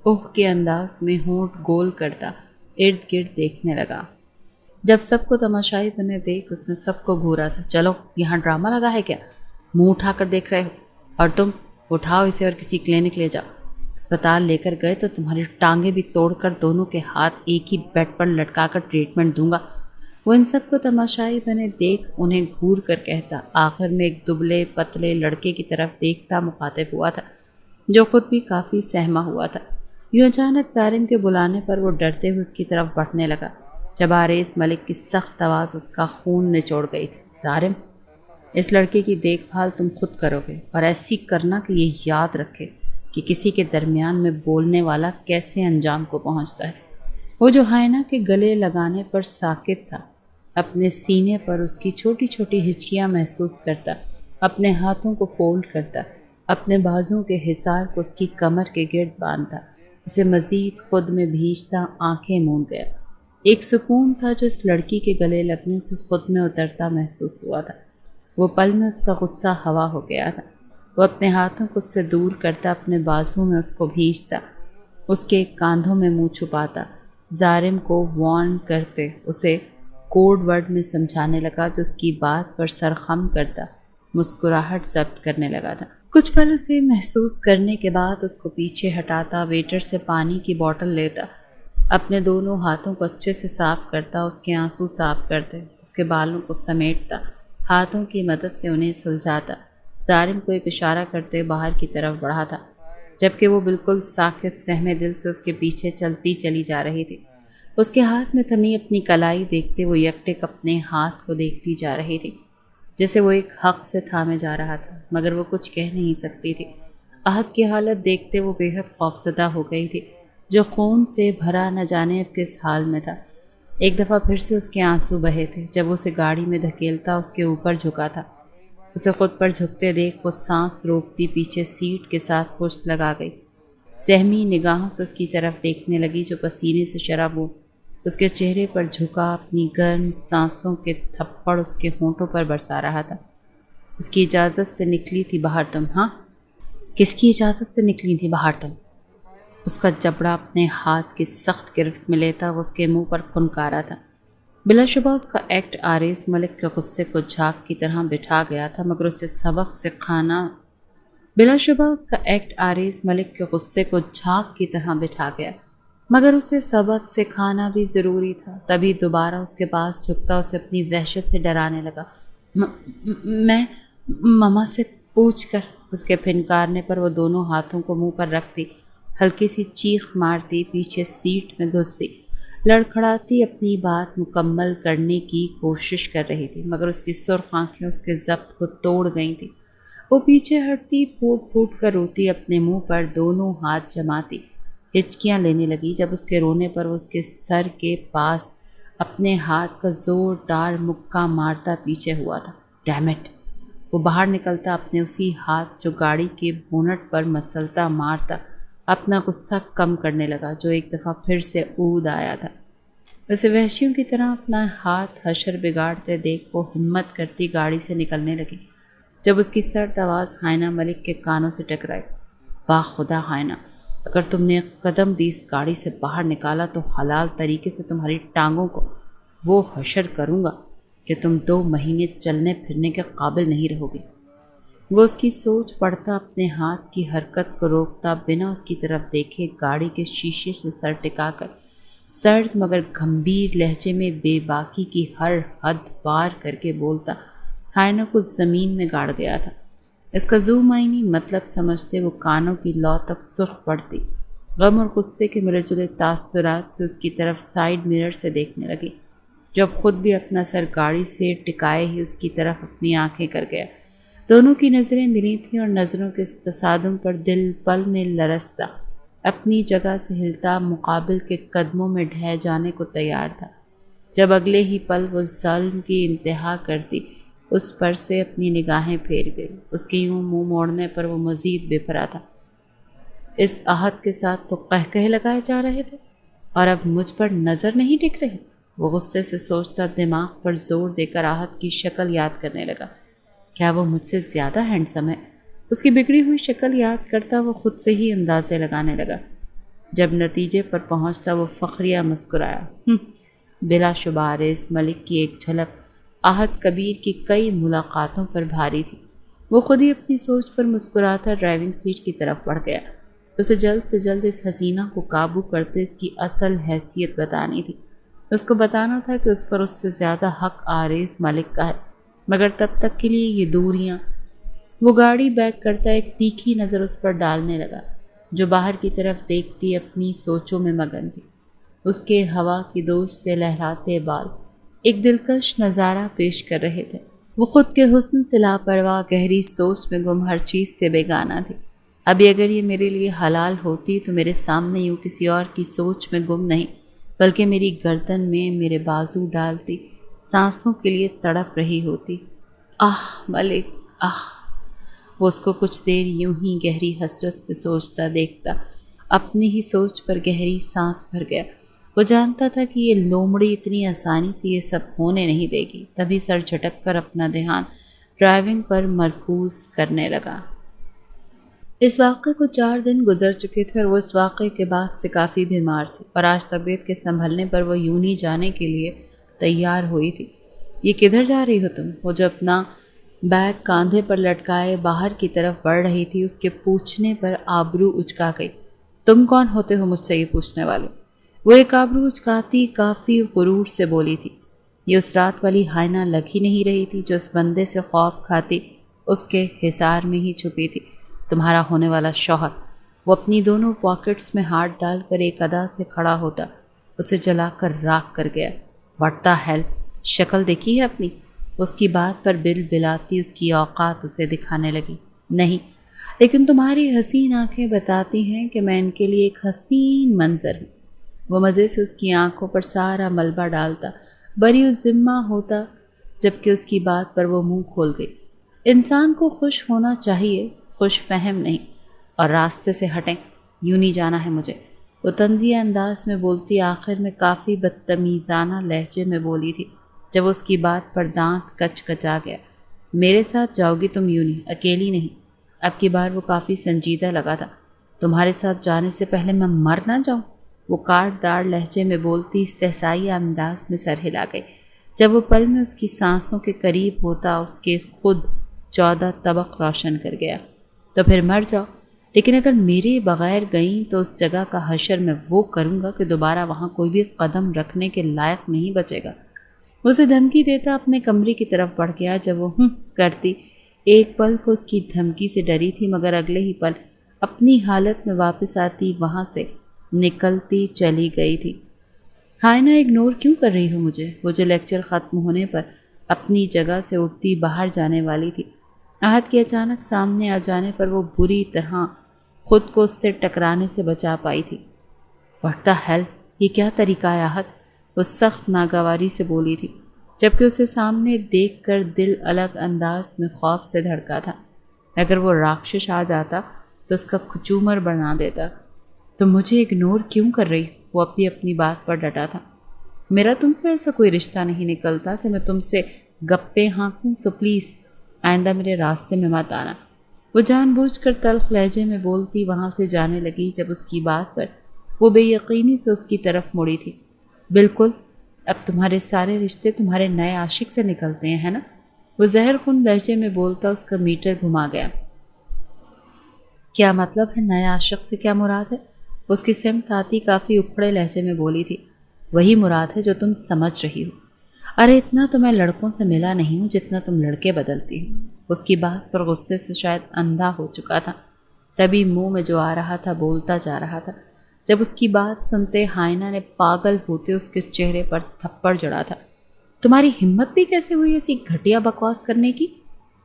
اوہ کے انداز میں ہونٹ گول کرتا، ارد گرد دیکھنے لگا۔ جب سب کو تماشائی بنے دیکھ اس نے سب کو گھورا تھا۔ "چلو، یہاں ڈرامہ لگا ہے کیا؟ منہ اٹھا کر دیکھ رہے ہو؟ اور تم اٹھاؤ اسے اور کسی کلینک لے جاؤ۔ اسپتال لے کر گئے تو تمہاری ٹانگیں بھی توڑ کر دونوں کے ہاتھ ایک ہی بیڈ پر لٹکا کر ٹریٹمنٹ دوں گا۔ وہ ان سب کو تماشائی بنے دیکھ انہیں گھور کر کہتا، آخر میں ایک دبلے پتلے لڑکے کی طرف دیکھتا مخاطب ہوا تھا جو خود بھی کافی سہما ہوا تھا۔ یوں اچانک ظالم کے بلانے پر وہ ڈرتے ہوئے اس کی طرف بڑھنے لگا۔ جب آریز ملک کی سخت آواز اس کا خون نچوڑ گئی تھی، "ظالم!" اس لڑکے کی دیکھ بھال تم خود کرو گے، اور ایسی کرنا کہ یہ یاد رکھے کہ کسی کے درمیان میں بولنے والا کیسے انجام کو پہنچتا ہے۔ وہ جو ہائنا کے گلے لگانے پر ساکت تھا، اپنے سینے پر اس کی چھوٹی چھوٹی ہچکیاں محسوس کرتا، اپنے ہاتھوں کو فولڈ کرتا، اپنے بازوں کے حصار کو اس کی کمر کے گرد باندھتا، اسے مزید خود میں بھیجتا آنکھیں موند گیا۔ ایک سکون تھا جو اس لڑکی کے گلے لگنے سے خود میں اترتا محسوس ہوا تھا۔ وہ پل میں اس کا غصہ ہوا ہو گیا تھا۔ وہ اپنے ہاتھوں کو اس سے دور کرتا، اپنے بازوں میں اس کو بھیجتا، اس کے کاندھوں میں منہ چھپاتا، ظالم کو وارن کرتے اسے کوڈ ورڈ میں سمجھانے لگا جو اس کی بات پر سرخم کرتا، مسکراہٹ ضبط کرنے لگا تھا۔ کچھ پل اسے محسوس کرنے کے بعد اس کو پیچھے ہٹاتا، ویٹر سے پانی کی بوتل لیتا، اپنے دونوں ہاتھوں کو اچھے سے صاف کرتا، اس کے آنسو صاف کرتے، اس کے بالوں کو سمیٹتا، ہاتھوں کی مدد سے انہیں سلجھاتا، ظالم کو ایک اشارہ کرتے باہر کی طرف بڑھاتا، جبکہ وہ بالکل ساکت سہمے دل سے اس کے پیچھے چلتی چلی جا رہی تھی۔ اس کے ہاتھ میں تھمی اپنی کلائی دیکھتے وہ یکٹک اپنے ہاتھ کو دیکھتی جا رہی تھی، جیسے وہ ایک حق سے تھامے جا رہا تھا، مگر وہ کچھ کہہ نہیں سکتی تھی۔ عہد کی حالت دیکھتے وہ بے حد خوفزدہ ہو گئی تھی، جو خون سے بھرا نہ جانے اب کس حال میں تھا۔ ایک دفعہ پھر سے اس کے آنسو بہے تھے جب اسے گاڑی میں دھکیلتا اس کے اوپر جھکا تھا۔ اسے خود پر جھکتے دیکھ وہ سانس روکتی پیچھے سیٹ کے ساتھ پشت لگا گئی، سہمی نگاہوں سے اس کی طرف دیکھنے لگی جو پسینے سے شرابور اس کے چہرے پر جھکا، اپنی گرم سانسوں کے تھپڑ اس کے ہونٹوں پر برسا رہا تھا۔ اس کی اجازت سے نکلی تھی باہر تم؟ ہاں، کس کی اجازت سے نکلی تھی باہر تم؟ اس کا جبڑا اپنے ہاتھ کی سخت گرفت میں لیتا وہ اس کے منہ پر پھنکارا تھا۔ بلا شبہ اس کا ایکٹ آریز ملک کے غصے کو جھاگ کی طرح بٹھا گیا تھا، مگر اسے سبق سکھانا بھی ضروری تھا۔ تبھی دوبارہ اس کے پاس جھکتا اسے اپنی وحشت سے ڈرانے لگا۔ میں مما سے پوچھ کر۔ اس کے پھنکارنے پر وہ دونوں ہاتھوں کو منہ پر رکھتی، ہلکی سی چیخ مارتی پیچھے سیٹ میں گھستی، لڑکھڑاتی اپنی بات مکمل کرنے کی کوشش کر رہی تھی، مگر اس کی سرخ آنکھیں اس کے ضبط کو توڑ گئی تھیں۔ وہ پیچھے ہٹتی، پھوٹ پھوٹ کر روتی، اپنے منہ پر دونوں ہاتھ جماتی، ہچکیاں لینے لگی۔ جب اس کے رونے پر وہ اس کے سر کے پاس اپنے ہاتھ کا زوردار مکہ مارتا پیچھے ہوا تھا۔ Damn it! وہ باہر نکلتا، اپنے اسی ہاتھ جو گاڑی کے بونٹ پر مسلتا مارتا، اپنا غصہ کم کرنے لگا جو ایک دفعہ پھر سے اود آیا تھا۔ اسے وحشیوں کی طرح اپنا ہاتھ حشر بگاڑتے دیکھ وہ ہمت کرتی گاڑی سے نکلنے لگی، جب اس کی سرد آواز ہائنا ملک کے کانوں سے ٹکرائی۔ باخدا ہائنا، اگر تم نے ایک قدم بھی اس گاڑی سے باہر نکالا تو حلال طریقے سے تمہاری ٹانگوں کو وہ حشر کروں گا کہ تم 2 مہینے چلنے پھرنے کے قابل نہیں رہو گی۔ وہ اس کی سوچ پڑتا، اپنے ہاتھ کی حرکت کو روکتا، بنا اس کی طرف دیکھے گاڑی کے شیشے سے سر ٹکا کر سرد مگر گھمبیر لہجے میں بے باکی کی ہر حد پار کر کے بولتا۔ ہائنا کو زمین میں گاڑ گیا تھا۔ اس کا ذو معنی مطلب سمجھتے وہ کانوں کی لو تک سرخ پڑتی، غم اور غصے کے ملے جلے تاثرات سے اس کی طرف سائیڈ مرر سے دیکھنے لگی، جو اب خود بھی اپنا سر گاڑی سے ٹکائے ہی اس کی طرف اپنی آنکھیں کر گیا۔ دونوں کی نظریں ملی تھیں اور نظروں کے اس تصادم پر دل پل میں لرزتا، اپنی جگہ سے ہلتا، مقابل کے قدموں میں ڈھہ جانے کو تیار تھا، جب اگلے ہی پل وہ ظلم کی انتہا کرتی اس پر سے اپنی نگاہیں پھیر گئی۔ اس کے یوں منہ موڑنے پر وہ مزید بے پرا تھا۔ اس عہد کے ساتھ تو قہقہے لگائے جا رہے تھے اور اب مجھ پر نظر نہیں ٹک رہی۔ وہ غصے سے سوچتا، دماغ پر زور دے کر عہد کی شکل یاد کرنے لگا۔ کیا وہ مجھ سے زیادہ ہینڈسم ہے؟ اس کی بگڑی ہوئی شکل یاد کرتا وہ خود سے ہی اندازے لگانے لگا۔ جب نتیجے پر پہنچتا وہ فخریہ مسکرایا۔ بلا شبہ آریز ملک کی ایک جھلک عہد کبیر کی کئی ملاقاتوں پر بھاری تھی۔ وہ خود ہی اپنی سوچ پر مسکراتا ڈرائیونگ سیٹ کی طرف بڑھ گیا۔ اسے جلد سے جلد اس حسینہ کو قابو کرتے اس کی اصل حیثیت بتانی تھی۔ اس کو بتانا تھا کہ اس پر اس سے زیادہ حق آریز ملک کا ہے، مگر تب تک کے لیے یہ دوریاں۔ وہ گاڑی بیک کرتا ایک تیکھی نظر اس پر ڈالنے لگا، جو باہر کی طرف دیکھتی اپنی سوچوں میں مگن تھی۔ اس کے ہوا کی دوش سے لہراتے بال ایک دلکش نظارہ پیش کر رہے تھے۔ وہ خود کے حسن سے لاپرواہ، گہری سوچ میں گم، ہر چیز سے بیگانہ تھی۔ ابھی اگر یہ میرے لیے حلال ہوتی تو میرے سامنے یوں کسی اور کی سوچ میں گم نہیں، بلکہ میری گردن میں میرے بازو ڈالتی، سانسوں کے لیے تڑپ رہی ہوتی۔ آہ ملک، آہ! وہ اس کو کچھ دیر یوں ہی گہری حسرت سے سوچتا دیکھتا، اپنی ہی سوچ پر گہری سانس بھر گیا۔ وہ جانتا تھا کہ یہ لومڑی اتنی آسانی سے یہ سب ہونے نہیں دے گی، تبھی سر جھٹک کر اپنا دھیان ڈرائیونگ پر مرکوز کرنے لگا۔ اس واقعے کو 4 دن گزر چکے تھے اور وہ اس واقعے کے بعد سے کافی بیمار تھی، اور آج طبیعت کے سنبھلنے پر وہ یوں ہی جانے کے لیے تیار ہوئی تھی۔ یہ کدھر جا رہی ہو تم؟ وہ جو اپنا بیگ کاندھے پر لٹکائے باہر کی طرف بڑھ رہی تھی، اس کے پوچھنے پر آبرو اچکا گئی۔ تم کون ہوتے ہو مجھ سے یہ پوچھنے والے؟ وہ ایک آبرو اچکاتی کافی غرور سے بولی تھی۔ یہ اس رات والی ہائنا لگ ہی نہیں رہی تھی جو اس بندے سے خوف کھاتی اس کے حصار میں ہی چھپی تھی، تمہارا ہونے والا شوہر۔ وہ اپنی دونوں پاکٹس میں ہاتھ ڈال کر ایک ادا سے کھڑا ہوتا، اسے جلا کر راکھ کر گیا۔ What the hell! شکل دیکھی ہے اپنی؟ اس کی بات پر بل بلاتی اس کی اوقات اسے دکھانے لگی۔ نہیں، لیکن تمہاری حسین آنکھیں بتاتی ہیں کہ میں ان کے لیے ایک حسین منظر ہوں۔ وہ مزے سے اس کی آنکھوں پر سارا ملبہ ڈالتا، بری الذمہ ہوتا، جبکہ اس کی بات پر وہ منہ کھول گئی۔ انسان کو خوش ہونا چاہیے، خوش فہم نہیں، اور راستے سے ہٹیں، یوں نہیں جانا ہے مجھے۔ وہ طنزیہ انداز میں بولتی آخر میں کافی بدتمیزانہ لہجے میں بولی تھی، جب اس کی بات پر دانت کچ کچا گیا۔ میرے ساتھ جاؤ گی تم، یوں نہیں، اکیلی نہیں۔ اب کی بار وہ کافی سنجیدہ لگا تھا۔ تمہارے ساتھ جانے سے پہلے میں مر نہ جاؤں؟ وہ کاٹ دار لہجے میں بولتی استحصائی انداز میں سر ہلا گئی۔ جب وہ پل میں اس کی سانسوں کے قریب ہوتا، اس کے خود 14 طبق روشن کر گیا۔ تو پھر مر جاؤ، لیکن اگر میرے بغیر گئیں تو اس جگہ کا حشر میں وہ کروں گا کہ دوبارہ وہاں کوئی بھی قدم رکھنے کے لائق نہیں بچے گا۔ اسے دھمکی دیتا اپنے کمرے کی طرف بڑھ گیا۔ جب وہ کرتی، ایک پل کو اس کی دھمکی سے ڈری تھی، مگر اگلے ہی پل اپنی حالت میں واپس آتی وہاں سے نکلتی چلی گئی تھی۔ ہائنا، اگنور کیوں کر رہی ہو مجھے؟ وہ جو لیکچر ختم ہونے پر اپنی جگہ سے اٹھتی باہر جانے والی تھی، آہت کے اچانک سامنے آ جانے پر وہ بری طرح خود کو اس سے ٹکرانے سے بچا پائی تھی۔ What the hell! یہ کیا طریقہ ہے آہت؟ وہ سخت ناگواری سے بولی تھی، جبکہ اسے سامنے دیکھ کر دل الگ انداز میں خوف سے دھڑکا تھا۔ اگر وہ راکشش آ جاتا تو اس کا کچومر بنا دیتا۔ تم مجھے اگنور کیوں کر رہی؟ وہ اپنی بات پر ڈٹا تھا۔ میرا تم سے ایسا کوئی رشتہ نہیں نکلتا کہ میں تم سے گپے ہانکوں، سو پلیز آئندہ میرے راستے میں مت آنا۔ وہ جان بوجھ کر تلخ لہجے میں بولتی وہاں سے جانے لگی، جب اس کی بات پر وہ بے یقینی سے اس کی طرف مڑی تھی۔ بالکل، اب تمہارے سارے رشتے تمہارے نئے عاشق سے نکلتے ہیں، ہے نا؟ وہ زہر خون لہجے میں بولتا اس کا میٹر گھما گیا۔ کیا مطلب ہے نئے عاشق سے کیا مراد ہے؟ اس کی سمت آتی کافی اکھڑے لہجے میں بولی تھی۔ وہی مراد ہے جو تم سمجھ رہی ہو۔ ارے اتنا تو میں لڑکوں سے ملا نہیں ہوں جتنا تم لڑکے بدلتی ہو۔ اس کی بات پر غصے سے شاید اندھا ہو چکا تھا، تبھی منہ میں جو آ رہا تھا بولتا جا رہا تھا۔ جب اس کی بات سنتے ہائنا نے پاگل ہوتے اس کے چہرے پر تھپڑ جڑا تھا۔ تمہاری ہمت بھی کیسے ہوئی ایسی گھٹیا بکواس کرنے کی؟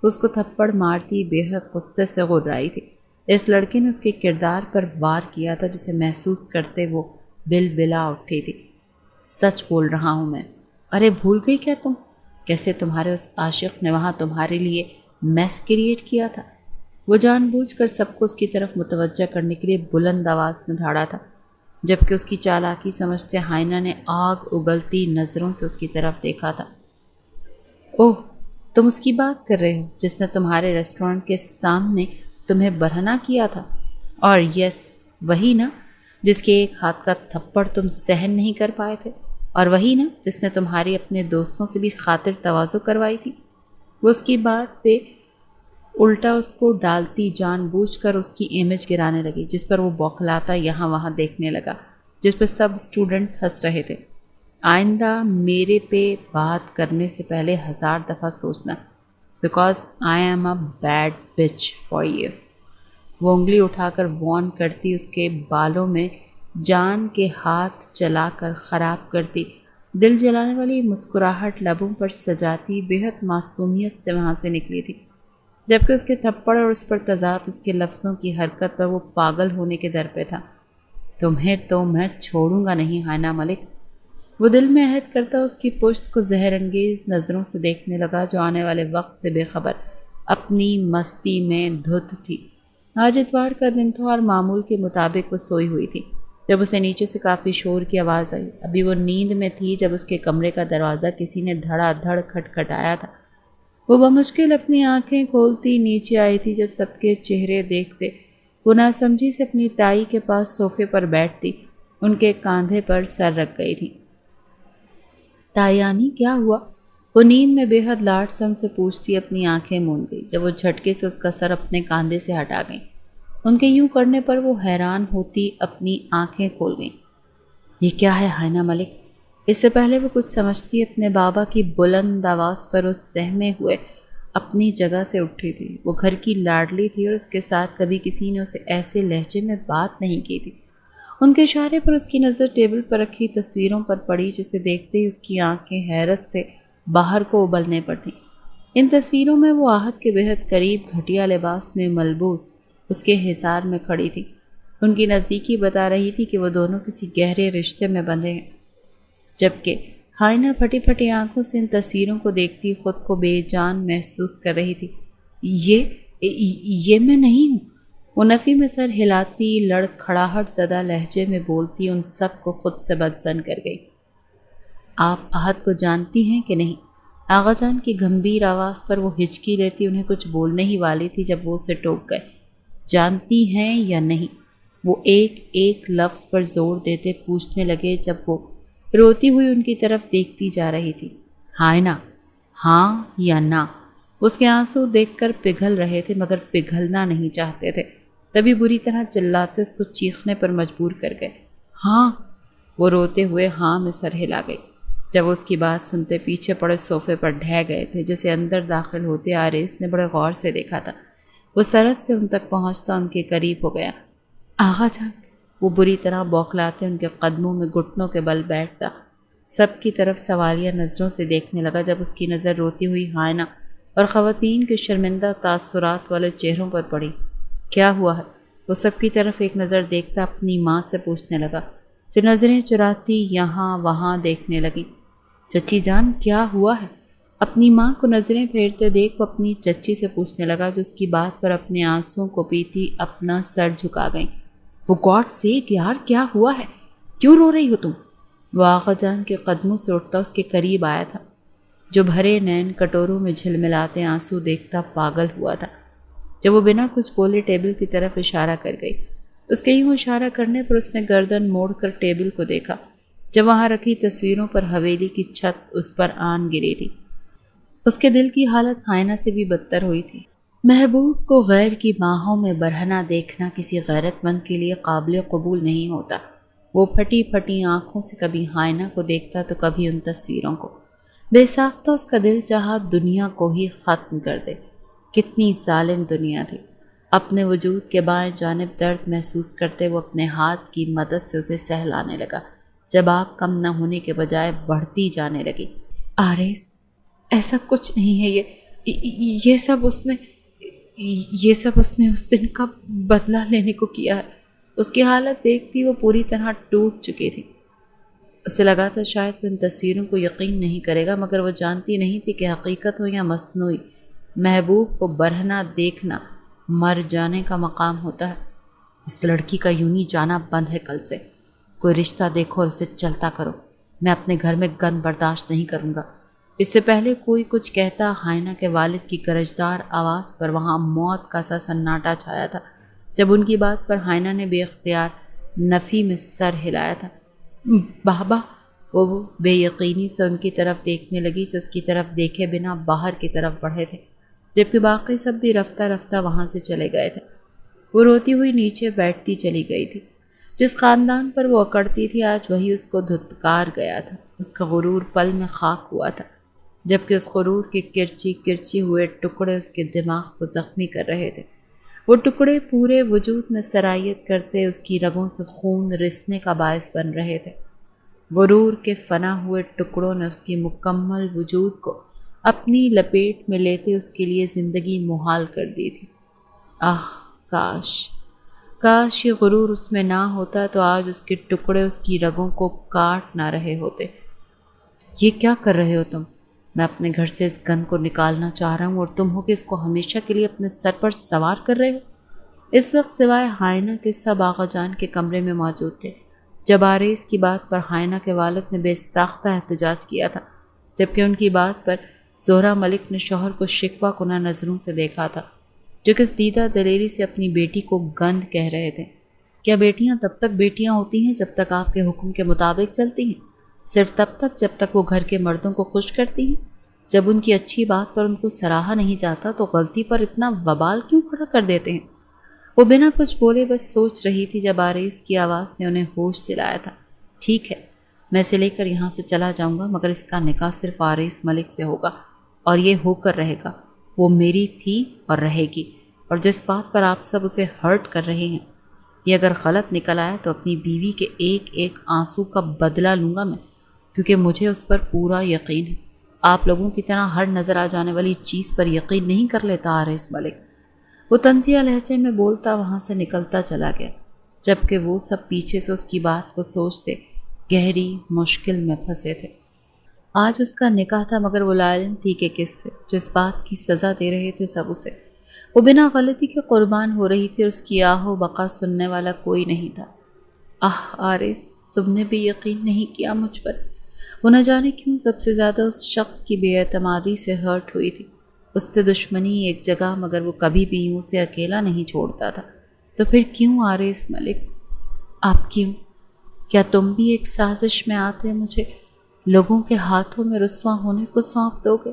اس کو تھپڑ مارتی بے حد غصے سے غرائی تھی۔ اس لڑکے نے اس کے کردار پر وار کیا تھا جسے محسوس کرتے وہ بل بلا اٹھی تھی۔ سچ بول رہا ہوں میں۔ ارے بھول گئی کیا تم؟ کیسے تمہارے اس عاشق نے وہاں تمہارے لیے میس کریٹ کیا تھا؟ وہ جان بوجھ کر سب کو اس کی طرف متوجہ کرنے کے لیے بلند آواز میں دھاڑا تھا، جبکہ اس کی چالاکی سمجھتے ہائنا نے آگ اگلتی نظروں سے اس کی طرف دیکھا تھا۔ اوہ، تم اس کی بات کر رہے ہو جس نے تمہارے ریسٹورنٹ کے سامنے تمہیں برہنہ کیا تھا؟ اور یس، وہی نا جس کے ایک ہاتھ کا تھپڑ تم سہن نہیں کر پائے تھے، اور وہی نا جس نے تمہاری اپنے دوستوں سے بھی خاطر تواضع کروائی تھی۔ وہ اس کی بات پہ الٹا اس کو ڈالتی جان بوجھ کر اس کی امیج گرانے لگی، جس پر وہ بوکھلاتا یہاں وہاں دیکھنے لگا، جس پر سب اسٹوڈنٹس ہنس رہے تھے۔ آئندہ میرے پہ بات کرنے سے پہلے 1000 دفعہ سوچنا، because I am a bad بچ فار یو۔ وہ انگلی اٹھا کر وارن کرتی، اس کے بالوں میں جان کے ہاتھ چلا کر خراب کرتی دل جلانے والی مسکراہٹ لبوں پر سجاتی بےحد معصومیت سے وہاں سے نکلی تھی، جبکہ اس کے تھپڑ اور اس پر تضاد اس کے لفظوں کی حرکت پر وہ پاگل ہونے کے در پہ تھا۔ تمہیں تو میں چھوڑوں گا نہیں ہائنا ملک۔ وہ دل میں عہد کرتا اس کی پشت کو زہر انگیز نظروں سے دیکھنے لگا، جو آنے والے وقت سے بے خبر اپنی مستی میں دھت تھی۔ آج اتوار کا دن تھا اور معمول کے مطابق وہ سوئی ہوئی تھی جب اسے نیچے سے کافی شور کی آواز آئی۔ ابھی وہ نیند میں تھی جب اس کے کمرے کا دروازہ کسی نے دھڑا دھڑ کھٹکھٹایا تھا۔ وہ بمشکل اپنی آنکھیں کھولتی نیچے آئی تھی جب سب کے چہرے دیکھتے وہ ناسمجھی سے اپنی تائی کے پاس صوفے پر بیٹھتی ان کے کاندھے پر سر رکھ گئی تھی۔ تایانی کیا ہوا؟ وہ نیند میں بے حد لاڈ سے ان سے پوچھتی اپنی آنکھیں موند گئی جب وہ جھٹکے سے اس کا سر اپنے کاندھے سے ہٹا گئی۔ ان کے یوں کرنے پر وہ حیران ہوتی اپنی آنکھیں کھول گئیں۔ یہ کیا ہے ہائنا ملک؟ اس سے پہلے وہ کچھ سمجھتی اپنے بابا کی بلند آواز پر اس سہمے ہوئے اپنی جگہ سے اٹھی تھی۔ وہ گھر کی لاڈلی تھی اور اس کے ساتھ کبھی کسی نے اسے ایسے لہجے میں بات نہیں کی تھی۔ ان کے اشارے پر اس کی نظر ٹیبل پر رکھی تصویروں پر پڑی، جسے دیکھتے ہی اس کی آنکھیں حیرت سے باہر کو ابلنے پر تھیں۔ ان تصویروں میں وہ آہت کے بہت قریب گھٹیا لباس میں ملبوس اس کے حصار میں کھڑی تھی۔ ان کی نزدیکی بتا رہی تھی کہ وہ دونوں کسی گہرے رشتے میں بندھے ہیں، جبکہ ہائنا پھٹی پھٹی آنکھوں سے ان تصویروں کو دیکھتی خود کو بے جان محسوس کر رہی تھی۔ یہ میں نہیں ہوں، وہ نفی میں سر ہلاتی لڑکھڑاہٹ زدہ لہجے میں بولتی ان سب کو خود سے بدظن کر گئی۔ آپ احد کو جانتی ہیں کہ نہیں؟ آغا جان کی گھمبیر آواز پر وہ ہچکی لیتی انہیں کچھ بولنے ہی والی تھی جب وہ اسے ٹوک گئے۔ جانتی ہیں یا نہیں؟ وہ ایک ایک لفظ پر زور دیتے پوچھنے لگے جب وہ روتی ہوئی ان کی طرف دیکھتی جا رہی تھی۔ ہائنا، ہاں یا نہ؟ اس کے آنسو دیکھ کر پگھل رہے تھے مگر پگھلنا نہیں چاہتے تھے، تبھی بری طرح چلاتے اس کو چیخنے پر مجبور کر گئے۔ ہاں، وہ روتے ہوئے ہاں میں سر ہلا گئی۔ جب اس کی بات سنتے پیچھے پڑے صوفے پر ڈھہ گئے تھے، جسے اندر داخل ہوتے آریس نے بڑے غور سے دیکھا تھا۔ وہ سرعت سے ان تک پہنچتا ان کے قریب ہو گیا۔ آغا جان، وہ بری طرح بوکھلاتے ان کے قدموں میں گھٹنوں کے بل بیٹھتا سب کی طرف سوالیہ نظروں سے دیکھنے لگا جب اس کی نظر روتی ہوئی ہائنا اور خواتین کے شرمندہ تاثرات والے چہروں پر پڑی۔ کیا ہوا ہے؟ وہ سب کی طرف ایک نظر دیکھتا اپنی ماں سے پوچھنے لگا، جو نظریں چراتی یہاں وہاں دیکھنے لگی۔ چچی جان، کیا ہوا ہے؟ اپنی ماں کو نظریں پھیرتے دیکھ وہ اپنی چچی سے پوچھنے لگا، جو اس کی بات پر اپنے آنسوؤں کو پیتی اپنا سر جھکا گئیں۔ وہ گاڈ سیک یار، کیا ہوا ہے؟ کیوں رو رہی ہو تم؟ وہ آغا جان کے قدموں سے اٹھتا اس کے قریب آیا تھا، جو بھرے نین کٹوروں میں جھلملاتے آنسو دیکھتا پاگل ہوا تھا۔ جب وہ بنا کچھ بولے ٹیبل کی طرف اشارہ کر گئی، اس کے یوں اشارہ کرنے پر اس نے گردن موڑ کر ٹیبل کو دیکھا، جب وہاں رکھی تصویروں پر حویلی کی چھت اس پر آن گری تھی۔ اس کے دل کی حالت ہائنا سے بھی بدتر ہوئی تھی۔ محبوب کو غیر کی باہوں میں برہنہ دیکھنا کسی غیرت مند کے لیے قابل قبول نہیں ہوتا۔ وہ پھٹی پھٹی آنکھوں سے کبھی ہائنا کو دیکھتا تو کبھی ان تصویروں کو۔ بے ساختہ اس کا دل چاہا دنیا کو ہی ختم کر دے۔ کتنی ظالم دنیا تھی۔ اپنے وجود کے بائیں جانب درد محسوس کرتے وہ اپنے ہاتھ کی مدد سے اسے سہلانے لگا، جب آگ کم نہ ہونے کے بجائے بڑھتی جانے لگی۔ آریس، ایسا کچھ نہیں ہے، یہ سب اس نے اس دن کا بدلہ لینے کو کیا ہے۔ اس کی حالت دیکھتی وہ پوری طرح ٹوٹ چکی تھی۔ اسے لگا تھا شاید وہ ان تصویروں کو یقین نہیں کرے گا، مگر وہ جانتی نہیں تھی کہ حقیقت ہو یا مصنوعی، محبوب کو برہنہ دیکھنا مر جانے کا مقام ہوتا ہے۔ اس لڑکی کا یونی جانا بند ہے کل سے۔ کوئی رشتہ دیکھو اور اسے چلتا کرو۔ میں اپنے گھر میں گند برداشت نہیں کروں گا۔ اس سے پہلے کوئی کچھ کہتا، ہائنا کے والد کی گرجدار آواز پر وہاں موت کا سا سناٹا چھایا تھا، جب ان کی بات پر ہائنا نے بے اختیار نفی میں سر ہلایا تھا۔ بابا، وہ بے یقینی سے ان کی طرف دیکھنے لگی، جو اس کی طرف دیکھے بنا باہر کی طرف بڑھے تھے، جبکہ باقی سب بھی رفتہ رفتہ وہاں سے چلے گئے تھے۔ وہ روتی ہوئی نیچے بیٹھتی چلی گئی تھی۔ جس خاندان پر وہ اکڑتی تھی آج وہی اس کو دھتکار گیا تھا۔ اس کا غرور پل میں خاک ہوا تھا، جبکہ اس غرور کے کرچی کرچی ہوئے ٹکڑے اس کے دماغ کو زخمی کر رہے تھے۔ وہ ٹکڑے پورے وجود میں سرایت کرتے اس کی رگوں سے خون رسنے کا باعث بن رہے تھے۔ غرور کے فنا ہوئے ٹکڑوں نے اس کی مکمل وجود کو اپنی لپیٹ میں لیتے اس کے لیے زندگی محال کر دی تھی۔ آہ کاش کاش یہ غرور اس میں نہ ہوتا تو آج اس کے ٹکڑے اس کی رگوں کو کاٹ نہ رہے ہوتے۔ یہ کیا کر رہے ہو تم؟ میں اپنے گھر سے اس گن کو نکالنا چاہ رہا ہوں اور تم ہو کہ اس کو ہمیشہ کے لیے اپنے سر پر سوار کر رہے ہو۔ اس وقت سوائے حائنہ کے سب آغا جان کے کمرے میں موجود تھے۔ جب آریز کی بات پر حائنہ کے والد نے بے ساختہ احتجاج کیا تھا، جبکہ ان کی بات پر زہرہ ملک نے شوہر کو شکوہ کنہ نظروں سے دیکھا تھا، جو کس دیدہ دلیری سے اپنی بیٹی کو گند کہہ رہے تھے۔ کیا بیٹیاں تب تک بیٹیاں ہوتی ہیں جب تک آپ کے حکم کے مطابق چلتی ہیں؟ صرف تب تک جب تک وہ گھر کے مردوں کو خوش کرتی ہیں؟ جب ان کی اچھی بات پر ان کو سراہا نہیں جاتا تو غلطی پر اتنا وبال کیوں کھڑا کر دیتے ہیں؟ وہ بنا کچھ بولے بس سوچ رہی تھی جب آریز کی آواز نے انہیں ہوش دلایا تھا۔ ٹھیک ہے، میں اسے لے کر یہاں سے چلا جاؤں گا، مگر اس کا نکاح صرف آریز ملک سے ہوگا اور یہ ہو کر رہے گا۔ وہ میری تھی اور رہے گی، اور جس بات پر آپ سب اسے ہرٹ کر رہے ہیں، یہ اگر غلط نکل آیا تو اپنی بیوی کے ایک ایک آنسو کا بدلہ لوں گا میں، کیونکہ مجھے اس پر پورا یقین ہے۔ آپ لوگوں کی طرح ہر نظر آ جانے والی چیز پر یقین نہیں کر لیتا آریز ملک۔ وہ طنزیہ لہجے میں بولتا وہاں سے نکلتا چلا گیا، جبکہ وہ سب پیچھے سے اس کی بات کو سوچتے گہری مشکل میں پھنسے تھے۔ آج اس کا نکاح تھا، مگر وہ لا علم تھی کہ کس سے، جس بات کی سزا دے رہے تھے سب اسے۔ وہ بنا غلطی کے قربان ہو رہی تھی اور اس کی آہ و بقا سننے والا کوئی نہیں تھا۔ آہ آریز، تم نے بھی یقین نہیں کیا مجھ پر۔ وہ نہ جانے کیوں سب سے زیادہ اس شخص کی بے اعتمادی سے ہرٹ ہوئی تھی۔ اس سے دشمنی ایک جگہ، مگر وہ کبھی بھی یوں سے اکیلا نہیں چھوڑتا تھا۔ تو پھر کیوں آریز ملک؟ آپ کیوں؟ کیا تم بھی ایک سازش میں آتے مجھے لوگوں کے ہاتھوں میں رسوا ہونے کو سونپ دو گے؟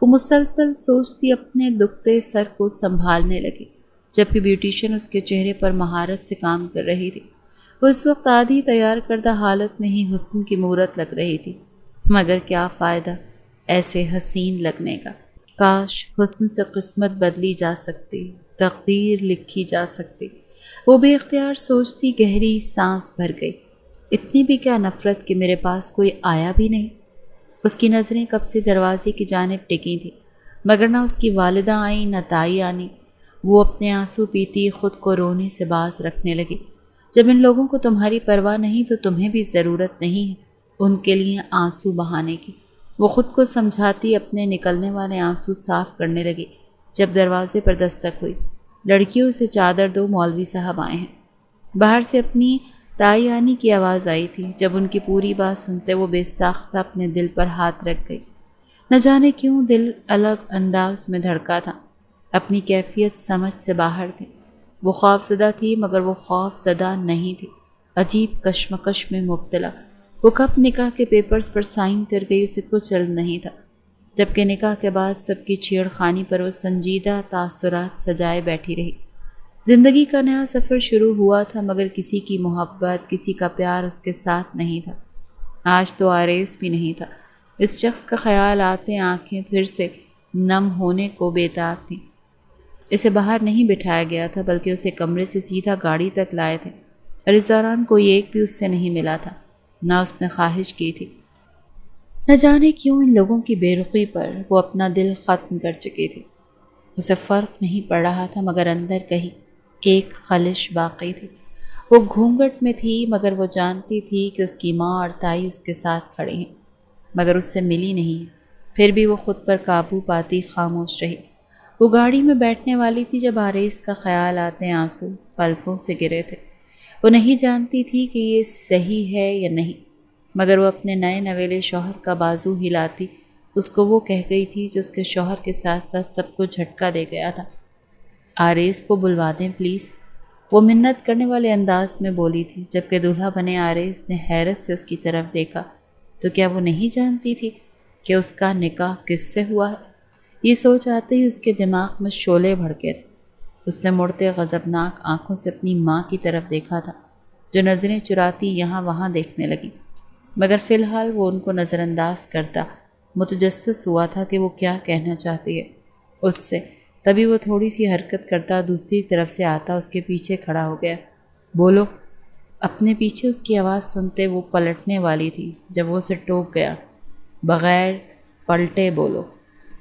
وہ مسلسل سوچتی اپنے دکھتے سر کو سنبھالنے لگی، جبکہ بیوٹیشین اس کے چہرے پر مہارت سے کام کر رہی تھی۔ وہ اس وقت آدھی تیار کردہ حالت میں ہی حسن کی مورت لگ رہی تھی، مگر کیا فائدہ ایسے حسین لگنے کا؟ کاش حسن سے قسمت بدلی جا سکتی، تقدیر لکھی جا سکتی۔ وہ بے اختیار سوچتی گہری سانس بھر گئی۔ اتنی بھی کیا نفرت کہ میرے پاس کوئی آیا بھی نہیں۔ اس کی نظریں کب سے دروازے کی جانب ٹکی تھیں، مگر نہ اس کی والدہ آئیں نہ تائی آنی۔ وہ اپنے آنسو پیتی خود کو رونے سے باز رکھنے لگی۔ جب ان لوگوں کو تمہاری پرواہ نہیں تو تمہیں بھی ضرورت نہیں ہے ان کے لیے آنسو بہانے کی۔ وہ خود کو سمجھاتی اپنے نکلنے والے آنسو صاف کرنے لگی جب دروازے پر دستک ہوئی۔ لڑکیوں سے چادر دو، مولوی صاحب آئے ہیں۔ باہر سے اپنی تائی آنی کی آواز آئی تھی۔ جب ان کی پوری بات سنتے وہ بے ساختہ اپنے دل پر ہاتھ رکھ گئی۔ نہ جانے کیوں دل الگ انداز میں دھڑکا تھا، اپنی کیفیت سمجھ سے باہر تھی۔ وہ خوف زدہ تھی، مگر وہ خوف زدہ نہیں تھی، عجیب کشمکش میں مبتلا۔ وہ کب نکاح کے پیپرز پر سائن کر گئی اسے کچھ علم نہیں تھا، جبکہ نکاح کے بعد سب کی چھیڑ خانی پر وہ سنجیدہ تاثرات سجائے بیٹھی رہی۔ زندگی کا نیا سفر شروع ہوا تھا، مگر کسی کی محبت، کسی کا پیار اس کے ساتھ نہیں تھا۔ آج تو آریز بھی نہیں تھا۔ اس شخص کا خیال آتے آنکھیں پھر سے نم ہونے کو بیتاب تھیں۔ اسے باہر نہیں بٹھایا گیا تھا، بلکہ اسے کمرے سے سیدھا گاڑی تک لائے تھے، اور اس دوران کوئی ایک بھی اس سے نہیں ملا تھا، نہ اس نے خواہش کی تھی۔ نہ جانے کیوں ان لوگوں کی بے رخی پر وہ اپنا دل ختم کر چکی تھی۔ اسے فرق نہیں پڑ رہا تھا، مگر اندر کہیں ایک خلش باقی تھی۔ وہ گھونگھٹ میں تھی، مگر وہ جانتی تھی کہ اس کی ماں اور تائی اس کے ساتھ کھڑی ہیں، مگر اس سے ملی نہیں۔ پھر بھی وہ خود پر قابو پاتی خاموش رہی۔ وہ گاڑی میں بیٹھنے والی تھی جب آریز کا خیال آتے آنسو پلکوں سے گرے تھے۔ وہ نہیں جانتی تھی کہ یہ صحیح ہے یا نہیں، مگر وہ اپنے نئے نویلے شوہر کا بازو ہلاتی اس کو وہ کہہ گئی تھی جو اس کے شوہر کے ساتھ ساتھ سب کو جھٹکا دے گیا تھا۔ آریز کو بلوا دیں پلیز، وہ منت کرنے والے انداز میں بولی تھی، جبکہ دولہا بنے آریز نے حیرت سے اس کی طرف دیکھا۔ تو کیا وہ نہیں جانتی تھی کہ اس کا نکاح کس سے ہوا ہے؟ یہ سوچ آتے ہی اس کے دماغ میں شعلے بھڑکے تھے۔ اس نے مڑتے غضبناک آنکھوں سے اپنی ماں کی طرف دیکھا تھا، جو نظریں چراتی یہاں وہاں دیکھنے لگی، مگر فی الحال وہ ان کو نظر انداز کرتا متجسس ہوا تھا کہ وہ کیا کہنا چاہتی ہے اس سے۔ تبھی وہ تھوڑی سی حرکت کرتا دوسری طرف سے آتا اس کے پیچھے کھڑا ہو گیا۔ بولو، اپنے پیچھے اس کی آواز سنتے وہ پلٹنے والی تھی جب وہ اسے ٹوک گیا، بغیر پلٹے بولو۔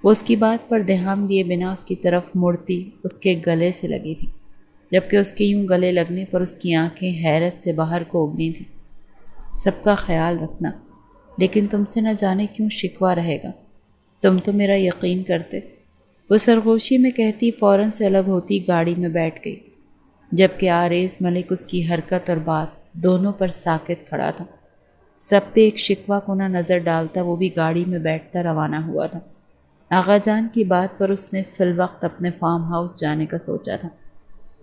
وہ اس کی بات پر دھیان دیے بنا اس کی طرف مڑتی اس کے گلے سے لگی تھی، جبکہ اس کے یوں گلے لگنے پر اس کی آنکھیں حیرت سے باہر کو اگنی تھیں۔ سب کا خیال رکھنا، لیکن تم سے نہ جانے کیوں شکوہ رہے گا، تم تو میرا یقین کرتے، وہ سرگوشی میں کہتی فوراً سے الگ ہوتی گاڑی میں بیٹھ گئی، جبکہ آریز ملک اس کی حرکت اور بات دونوں پر ساکت کھڑا تھا۔ سب پہ ایک شکوہ کو نہ نظر ڈالتا وہ بھی گاڑی میں بیٹھتا روانہ ہوا تھا۔ آغا جان کی بات پر اس نے فی الوقت اپنے فارم ہاؤس جانے کا سوچا تھا۔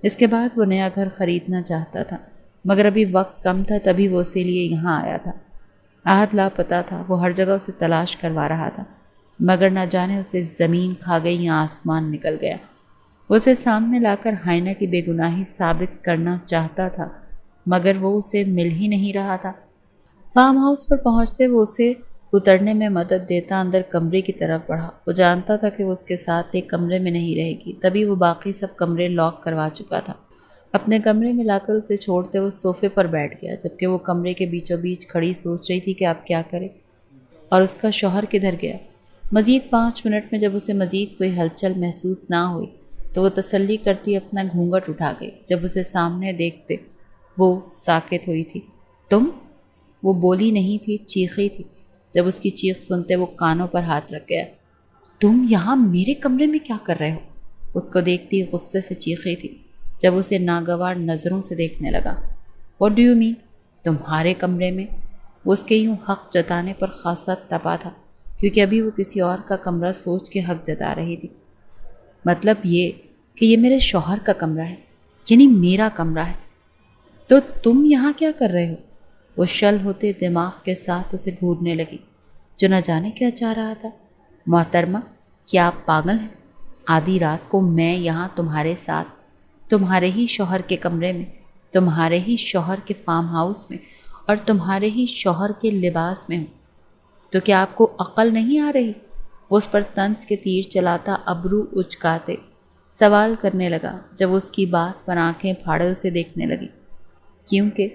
اس کے بعد وہ نیا گھر خریدنا چاہتا تھا، مگر ابھی وقت کم تھا، تبھی وہ اسی لیے یہاں آیا تھا۔ آہت لاپتہ تھا، وہ ہر جگہ اسے تلاش کروا رہا تھا، مگر نہ جانے اسے زمین کھا گئی یا آسمان نکل گیا۔ وہ اسے سامنے لا کر ہائنہ کی بے گناہی ثابت کرنا چاہتا تھا، مگر وہ اسے مل ہی نہیں رہا تھا۔ فارم ہاؤس پر پہنچتے وہ اسے اترنے میں مدد دیتا اندر کمرے کی طرف بڑھا۔ وہ جانتا تھا کہ وہ اس کے ساتھ ایک کمرے میں نہیں رہے گی، تبھی وہ باقی سب کمرے لاک کروا چکا تھا۔ اپنے کمرے میں لا کر اسے چھوڑتے وہ صوفے پر بیٹھ گیا، جبکہ وہ کمرے کے بیچوں بیچ کھڑی سوچ رہی تھی کہ اب کیا کرے اور اس کا شوہر کدھر گیا۔ مزید 5 منٹ میں جب اسے مزید کوئی ہلچل محسوس نہ ہوئی تو وہ تسلی کرتی اپنا گھونگھٹ اٹھا گئی۔ جب اسے سامنے دیکھتے وہ ساکت ہوئی تھی۔ تم؟ وہ بولی نہیں تھی، چیخی تھی۔ جب اس کی چیخ سنتے وہ کانوں پر ہاتھ رکھ گیا۔ تم یہاں میرے کمرے میں کیا کر رہے ہو؟ اس کو دیکھتی غصے سے چیخی تھی جب اسے ناگوار نظروں سے دیکھنے لگا۔ What do you mean? تمہارے کمرے میں؟ وہ اس کے یوں حق جتانے پر خاصا تپا تھا، کیونکہ ابھی وہ کسی اور کا کمرہ سوچ کے حق جتا رہی تھی۔ مطلب یہ کہ یہ میرے شوہر کا کمرہ ہے، یعنی میرا کمرہ ہے، تو تم یہاں کیا کر رہے ہو؟ وہ شل ہوتے دماغ کے ساتھ اسے گھورنے لگی، جو نہ جانے کیا چاہ رہا تھا۔ محترمہ، کیا آپ پاگل ہیں؟ آدھی رات کو میں یہاں تمہارے ساتھ، تمہارے ہی شوہر کے کمرے میں، تمہارے ہی شوہر کے فارم ہاؤس میں اور تمہارے ہی شوہر کے لباس میں ہوں، تو کیا آپ کو عقل نہیں آ رہی؟ وہ اس پر طنز کے تیر چلاتا ابرو اچکاتے سوال کرنے لگا، جب اس کی بات پر آنکھیں پھاڑے اسے دیکھنے لگی، کیونکہ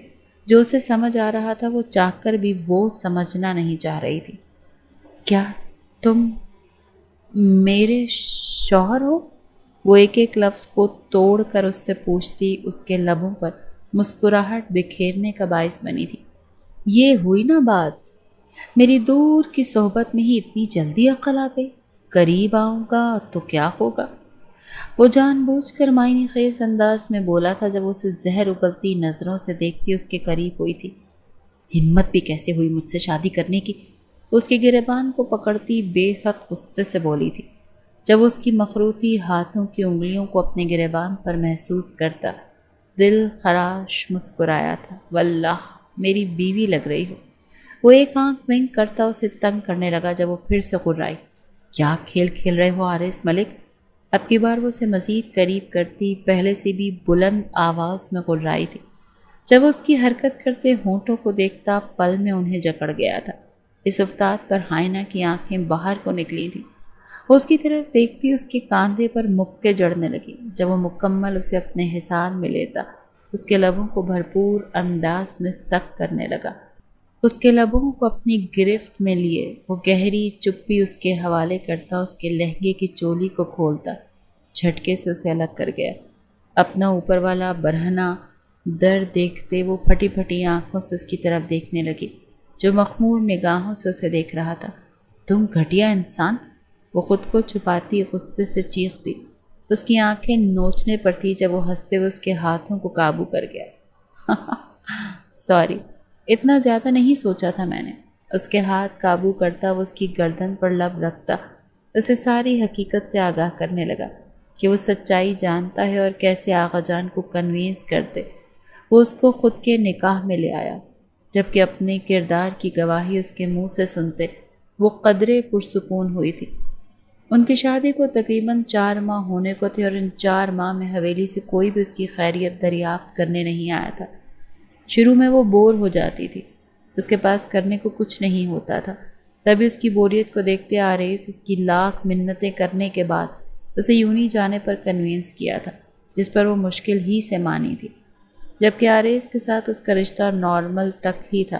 جو اسے سمجھ آ رہا تھا وہ چاہ کر بھی وہ سمجھنا نہیں چاہ رہی تھی۔ کیا تم میرے شوہر ہو؟ وہ ایک ایک لفظ کو توڑ کر اس سے پوچھتی اس کے لبوں پر مسکراہٹ بکھیرنے کا باعث بنی تھی۔ یہ ہوئی نا بات، میری دور کی صحبت میں ہی اتنی جلدی عقل آ گئی، قریب آؤں گا تو کیا ہوگا؟ وہ جان بوجھ کر معنی خیز انداز میں بولا تھا جب اسے زہر اگلتی نظروں سے دیکھتی اس کے قریب ہوئی تھی۔ ہمت بھی کیسے ہوئی مجھ سے شادی کرنے کی؟ اس کے گریبان کو پکڑتی بے حد غصے سے بولی تھی۔ جب اس کی مخروطی ہاتھوں کی انگلیوں کو اپنے گریبان پر محسوس کرتا دل خراش مسکرایا تھا۔ واللہ میری بیوی لگ رہی ہو۔ وہ ایک آنکھ ونک کرتا اسے تنگ کرنے لگا جب وہ پھر سے غرائی۔ کیا کھیل کھیل رہے ہو آریز ملک؟ اب کی بار وہ اسے مزید قریب کرتی پہلے سے بھی بلند آواز میں غرائی تھی۔ جب وہ اس کی حرکت کرتے ہونٹوں کو دیکھتا پل میں انہیں جکڑ گیا تھا۔ اس افتاد پر ہائنہ کی آنکھیں باہر کو نکلی تھیں۔ وہ اس کی طرف دیکھتی اس کے کاندھے پر مکے جڑنے لگی۔ جب وہ مکمل اسے اپنے حصار میں لیتا اس کے لبوں کو بھرپور انداز میں سک کرنے لگا۔ اس کے لبوں کو اپنی گرفت میں لیے وہ گہری چپی اس کے حوالے کرتا اس کے لہنگے کی چولی کو کھولتا جھٹکے سے اسے الگ کر گیا۔ اپنا اوپر والا برہنہ درد دیکھتے وہ پھٹی پھٹی آنکھوں سے اس کی طرف دیکھنے لگی، جو مخمور نگاہوں سے اسے دیکھ رہا تھا۔ تم گھٹیا انسان! وہ خود کو چھپاتی غصے سے چیختی۔ اس کی آنکھیں نوچنے پر تھی جب وہ ہنستے ہوئے اس کے ہاتھوں کو قابو کر گیا۔ سوری، اتنا زیادہ نہیں سوچا تھا میں نے۔ اس کے ہاتھ قابو کرتا وہ اس کی گردن پر لب رکھتا اسے ساری حقیقت سے آگاہ کرنے لگا کہ وہ سچائی جانتا ہے اور کیسے آغا جان کو کنوینس کرتے وہ اس کو خود کے نکاح میں لے آیا، جبکہ اپنے کردار کی گواہی اس کے منہ سے سنتے وہ قدرے پرسکون ہوئی تھی۔ ان کی شادی کو تقریباً 4 ماہ ہونے کو تھے اور ان 4 ماہ میں حویلی سے کوئی بھی اس کی خیریت دریافت کرنے نہیں آیا تھا۔ شروع میں وہ بور ہو جاتی تھی، اس کے پاس کرنے کو کچھ نہیں ہوتا تھا، تبھی اس کی بوریت کو دیکھتے آریز اس کی لاکھ منتیں کرنے کے بعد اسے یونی جانے پر کنوینس کیا تھا، جس پر وہ مشکل ہی سے مانی تھی۔ جبکہ آریز کے ساتھ اس کا رشتہ نارمل تک ہی تھا۔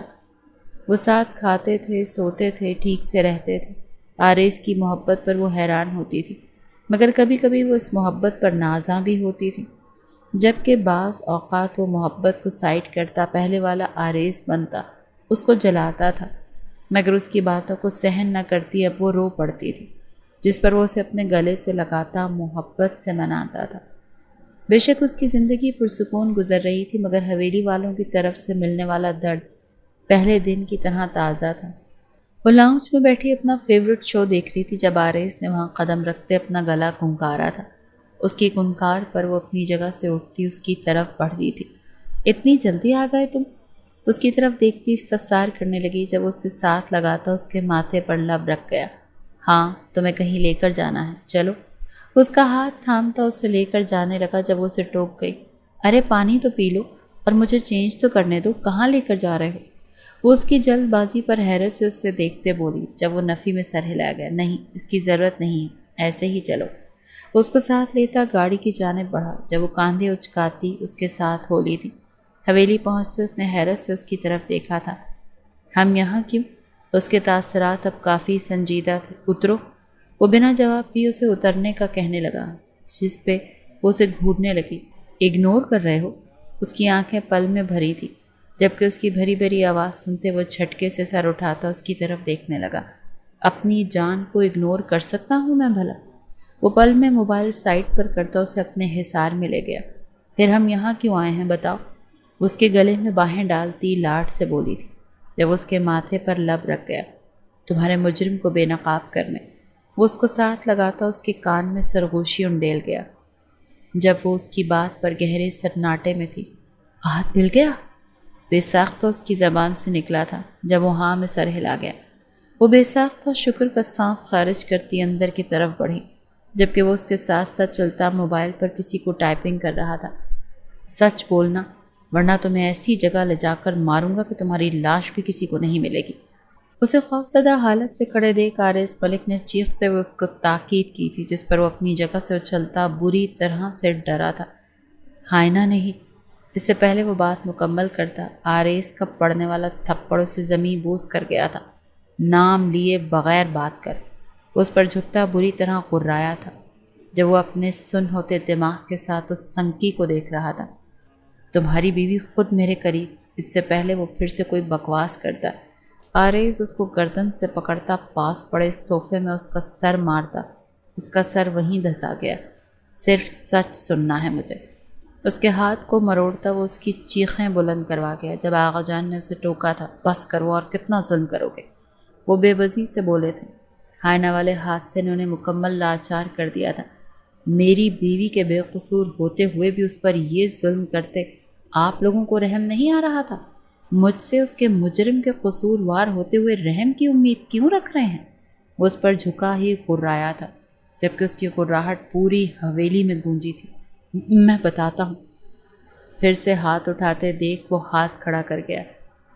وہ ساتھ کھاتے تھے، سوتے تھے، ٹھیک سے رہتے تھے۔ آریز کی محبت پر وہ حیران ہوتی تھی، مگر کبھی کبھی وہ اس محبت پر نازاں بھی ہوتی تھی۔ جبکہ بعض اوقات وہ محبت کو سائڈ کرتا پہلے والا آریز بنتا، اس کو جلاتا تھا، مگر اس کی باتوں کو سہن نہ کرتی اب وہ رو پڑتی تھی، جس پر وہ اسے اپنے گلے سے لگاتا، محبت سے مناتا تھا۔ بے شک اس کی زندگی پرسکون گزر رہی تھی، مگر حویلی والوں کی طرف سے ملنے والا درد پہلے دن کی طرح تازہ تھا۔ وہ لاؤنج میں بیٹھی اپنا فیورٹ شو دیکھ رہی تھی جب آریز نے وہاں قدم رکھتے اپنا گلا کھنکارا تھا۔ اس کی کھنکار پر وہ اپنی جگہ سے اٹھتی اس کی طرف بڑھتی تھی۔ اتنی جلدی آ گئے تم؟ اس کی طرف دیکھتی استفسار کرنے لگی جب اس سے ساتھ لگاتا اس کے ماتھے پر لب رکھ گیا۔ ہاں، تمہیں کہیں لے کر جانا ہے، چلو۔ اس کا ہاتھ تھامتا اسے لے کر جانے لگا جب وہ اسے ٹوک گئی۔ ارے پانی تو پی لو اور مجھے چینج تو کرنے دو، کہاں لے کر جا رہے ہو؟ وہ اس کی جلد بازی پر حیرت سے اس سے دیکھتے بولی جب وہ نفی میں سر ہلا گیا۔ نہیں، اس کی ضرورت نہیں ہے، ایسے ہی چلو۔ اس کو ساتھ لیتا گاڑی کی جانب بڑھا جب وہ کاندھے اچکاتی اس کے ساتھ ہو لی تھی۔ حویلی پہنچتے اس نے حیرت سے اس کی طرف دیکھا تھا۔ ہم یہاں کیوں؟ اس کے تاثرات اب کافی سنجیدہ تھے۔ اترو۔ وہ بنا جواب دیے اسے اترنے کا کہنے لگا، جس پہ وہ اسے گھورنے لگی۔ اگنور کر رہے ہو؟ اس کی آنکھیں پل میں بھری تھی، جبکہ اس کی بھری بھری آواز سنتے وہ جھٹکے سے سر اٹھاتا اس کی طرف دیکھنے لگا۔ اپنی جان کو اگنور کر سکتا ہوں میں بھلا؟ وہ پل میں موبائل سائٹ پر کرتا اسے اپنے حصار میں لے گیا۔ پھر ہم یہاں کیوں آئے ہیں بتاؤ؟ اس کے گلے میں باہیں ڈالتی لاڈ سے بولی تھی جب اس کے ماتھے پر لب رکھ گیا۔ تمہارے مجرم کو بے نقاب کرنے۔ وہ اس کو ساتھ لگاتا اس کے کان میں سرگوشی انڈیل گیا جب وہ اس کی بات پر گہرے سناٹے میں تھی۔ ہاتھ مل گیا؟ بے ساختہ اس کی زبان سے نکلا تھا جب وہ ہاں میں سر ہلا گیا۔ وہ بے ساختہ شکر کا سانس خارج کرتی اندر کی طرف بڑھی، جبکہ وہ اس کے ساتھ ساتھ چلتا موبائل پر کسی کو ٹائپنگ کر رہا تھا۔ سچ بولنا، ورنہ تمہیں ایسی جگہ لے جا کر ماروں گا کہ تمہاری لاش بھی کسی کو نہیں ملے گی۔ اسے خوفزدہ حالت سے کھڑے دیکھ آریز ملک نے چیختے ہوئے اس کو تاکید کی تھی، جس پر وہ اپنی جگہ سے اچھلتا بری طرح سے ڈرا تھا۔ ہائنہ نہیں۔ اس سے پہلے وہ بات مکمل کرتا، آریز کا پڑنے والا تھپڑ اسے زمین بوس کر گیا تھا۔ نام لیے بغیر بات کر۔ اس پر جھکتا بری طرح غرایا تھا جب وہ اپنے سن ہوتے دماغ کے ساتھ اس سنکی کو دیکھ رہا تھا۔ تمہاری بیوی خود میرے قریب۔ اس سے پہلے وہ پھر سے کوئی بکواس کرتا، آریز اس کو گردن سے پکڑتا پاس پڑے صوفے میں اس کا سر مارتا۔ اس کا سر وہیں دھسا گیا۔ صرف سچ سننا ہے مجھے۔ اس کے ہاتھ کو مروڑتا وہ اس کی چیخیں بلند کروا گیا جب آغا جان نے اسے ٹوکا تھا، بس کرو اور کتنا ظلم کرو گے؟ وہ بے بسی سے بولے تھے۔ ہائنہ والے حادثے نے انہیں مکمل لاچار کر دیا تھا۔ میری بیوی کے بے قصور ہوتے ہوئے بھی اس پر یہ ظلم کرتے آپ لوگوں کو رحم نہیں آ رہا تھا؟ مجھ سے اس کے مجرم کے قصوروار ہوتے ہوئے رحم کی امید کیوں رکھ رہے ہیں؟ وہ اس پر جھکا ہی غرایا تھا، جبکہ اس کی غراہٹ پوری حویلی میں گونجی تھی۔ میں بتاتا ہوں۔ پھر سے ہاتھ اٹھاتے دیکھ وہ ہاتھ کھڑا کر گیا،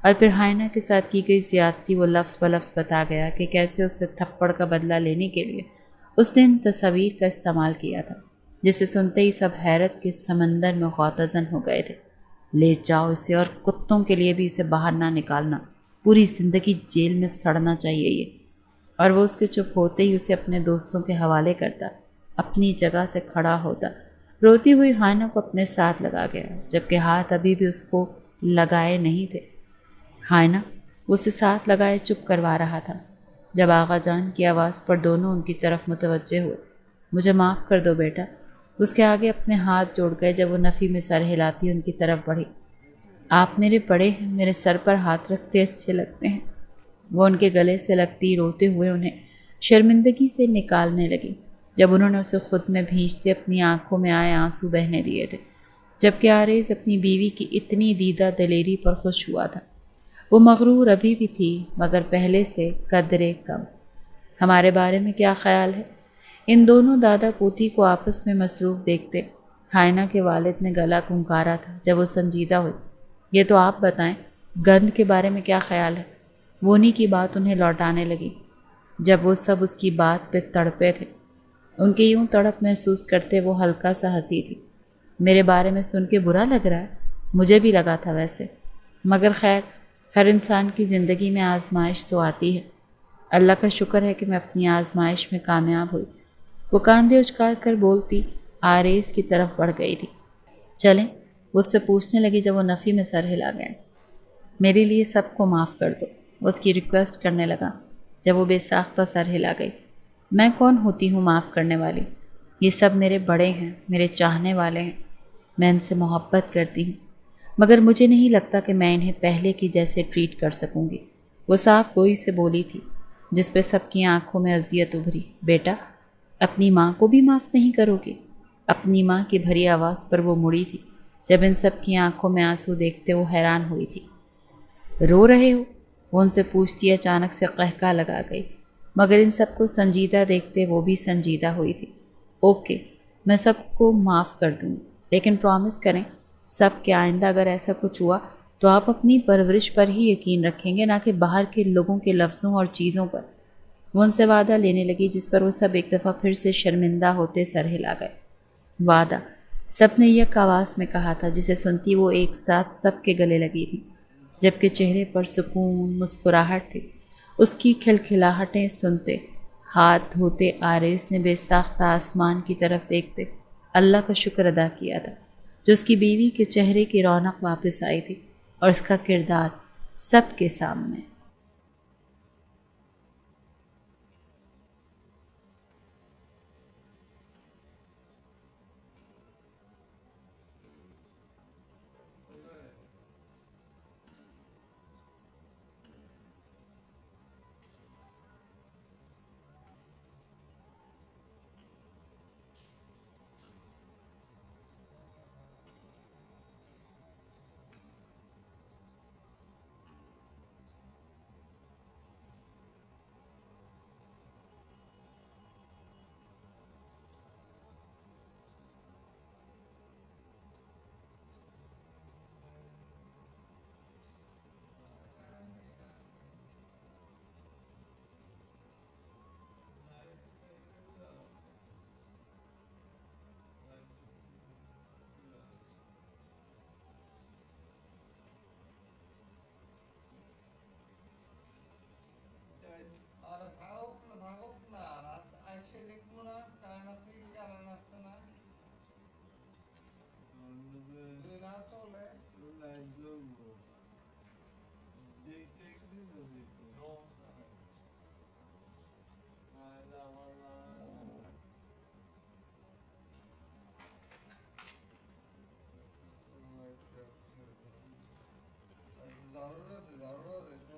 اور پھر ہائنہ کے ساتھ کی گئی زیادتی وہ لفظ بلفظ بتا گیا کہ کیسے اس سے تھپڑ کا بدلہ لینے کے لیے اس نے ان تصاویر کا استعمال کیا تھا، جسے سنتے ہی سب حیرت کے سمندر میں غوطہ ہو گئے تھے۔ لے جاؤ اسے، اور کتوں کے لیے بھی اسے باہر نہ نکالنا، پوری زندگی جیل میں سڑنا چاہیے یہ۔ اور وہ اس کے چپ ہوتے ہی اسے اپنے دوستوں کے حوالے کرتا، اپنی جگہ سے کھڑا ہوتا، روتی ہوئی ہائنہ کو اپنے ساتھ لگا گیا، جبکہ ہاتھ ابھی بھی اس کو لگائے نہیں تھے۔ ہائنہ اسے ساتھ لگائے چپ کروا رہا تھا جب آغا جان کی آواز پر دونوں ان کی طرف متوجہ ہوئے۔ مجھے معاف کر دو بیٹا۔ اس کے آگے اپنے ہاتھ جوڑ گئے جب وہ نفی میں سر ہلاتی ان کی طرف بڑھی۔ آپ میرے بڑے ہیں، میرے سر پر ہاتھ رکھتے اچھے لگتے ہیں۔ وہ ان کے گلے سے لگتی روتے ہوئے انہیں شرمندگی سے نکالنے لگی جب انہوں نے اسے خود میں بھیجتے اپنی آنکھوں میں آئے آنسو بہنے دیے تھے، جبکہ آریز اپنی بیوی کی اتنی دیدہ دلیری پر خوش ہوا تھا۔ وہ مغرور ابھی بھی تھی، مگر پہلے سے قدرے کم۔ ہمارے بارے میں کیا خیال ہے؟ ان دونوں دادا پوتی کو آپس میں مصروف دیکھتے ہائنہ کے والد نے گلا کھنکارا تھا جب وہ سنجیدہ ہوئی۔ یہ تو آپ بتائیں، گند کے بارے میں کیا خیال ہے؟ وہ انہی کی بات انہیں لوٹانے لگی جب وہ سب اس کی بات پہ تڑپے تھے۔ ان کے یوں تڑپ محسوس کرتے وہ ہلکا سا ہنسی تھی۔ میرے بارے میں سن کے برا لگ رہا ہے؟ مجھے بھی لگا تھا ویسے، مگر خیر، ہر انسان کی زندگی میں آزمائش تو آتی ہے۔ اللہ کا شکر ہے کہ میں اپنی آزمائش میں کامیاب ہوئی۔ وہ کاندھے اچکار کر بولتی آریز کی طرف بڑھ گئی تھی۔ چلیں، وہ اس سے پوچھنے لگی جب وہ نفی میں سر ہلا گئے۔ میرے لیے سب کو معاف کر دو، وہ اس کی ریکویسٹ کرنے لگا جب وہ بے ساختہ سر ہلا گئی۔ میں کون ہوتی ہوں معاف کرنے والی؟ یہ سب میرے بڑے ہیں، میرے چاہنے والے ہیں، میں ان سے محبت کرتی ہوں، مگر مجھے نہیں لگتا کہ میں انہیں پہلے کی جیسے ٹریٹ کر سکوں گی۔ وہ صاف گوئی سے بولی تھی، جس پہ سب کی آنکھوں میں اذیت ابھری۔ بیٹا، اپنی ماں کو بھی معاف نہیں کرو گی؟ اپنی ماں کی بھری آواز پر وہ مڑی تھی۔ جب ان سب کی آنکھوں میں آنسو دیکھتے وہ حیران ہوئی تھی۔ رو رہے ہو؟ وہ ان سے پوچھتی اچانک سے قہقہ لگا گئی، مگر ان سب کو سنجیدہ دیکھتے وہ بھی سنجیدہ ہوئی تھی۔ اوکے، میں سب کو معاف کر دوں گی، لیکن پرومس کریں سب کہ آئندہ اگر ایسا کچھ ہوا تو آپ اپنی پرورش پر ہی یقین رکھیں گے، نہ کہ باہر کے لوگوں کے لفظوں اور چیزوں پر۔ وہ ان سے وعدہ لینے لگی، جس پر وہ سب ایک دفعہ پھر سے شرمندہ ہوتے سر ہلا گئے۔ وعدہ، سب نے یک آواز میں کہا تھا، جسے سنتی وہ ایک ساتھ سب کے گلے لگی تھی، جبکہ چہرے پر سکون مسکراہٹ تھی۔ اس کی کھلکھلاہٹیں سنتے، ہاتھ دھوتے آریز نے بے ساختہ آسمان کی طرف دیکھتے اللہ کا شکر ادا کیا تھا، جو اس کی بیوی کے چہرے کی رونق واپس آئی تھی اور اس کا کردار سب کے سامنے۔ আর থাকুক না থাকুক না আসে দেখবো না কারেন্ট আসছে কি কারেন্ট আসছে না যদি না চলে দেখতে দেখতে ضرورت ہے ضرورت ہے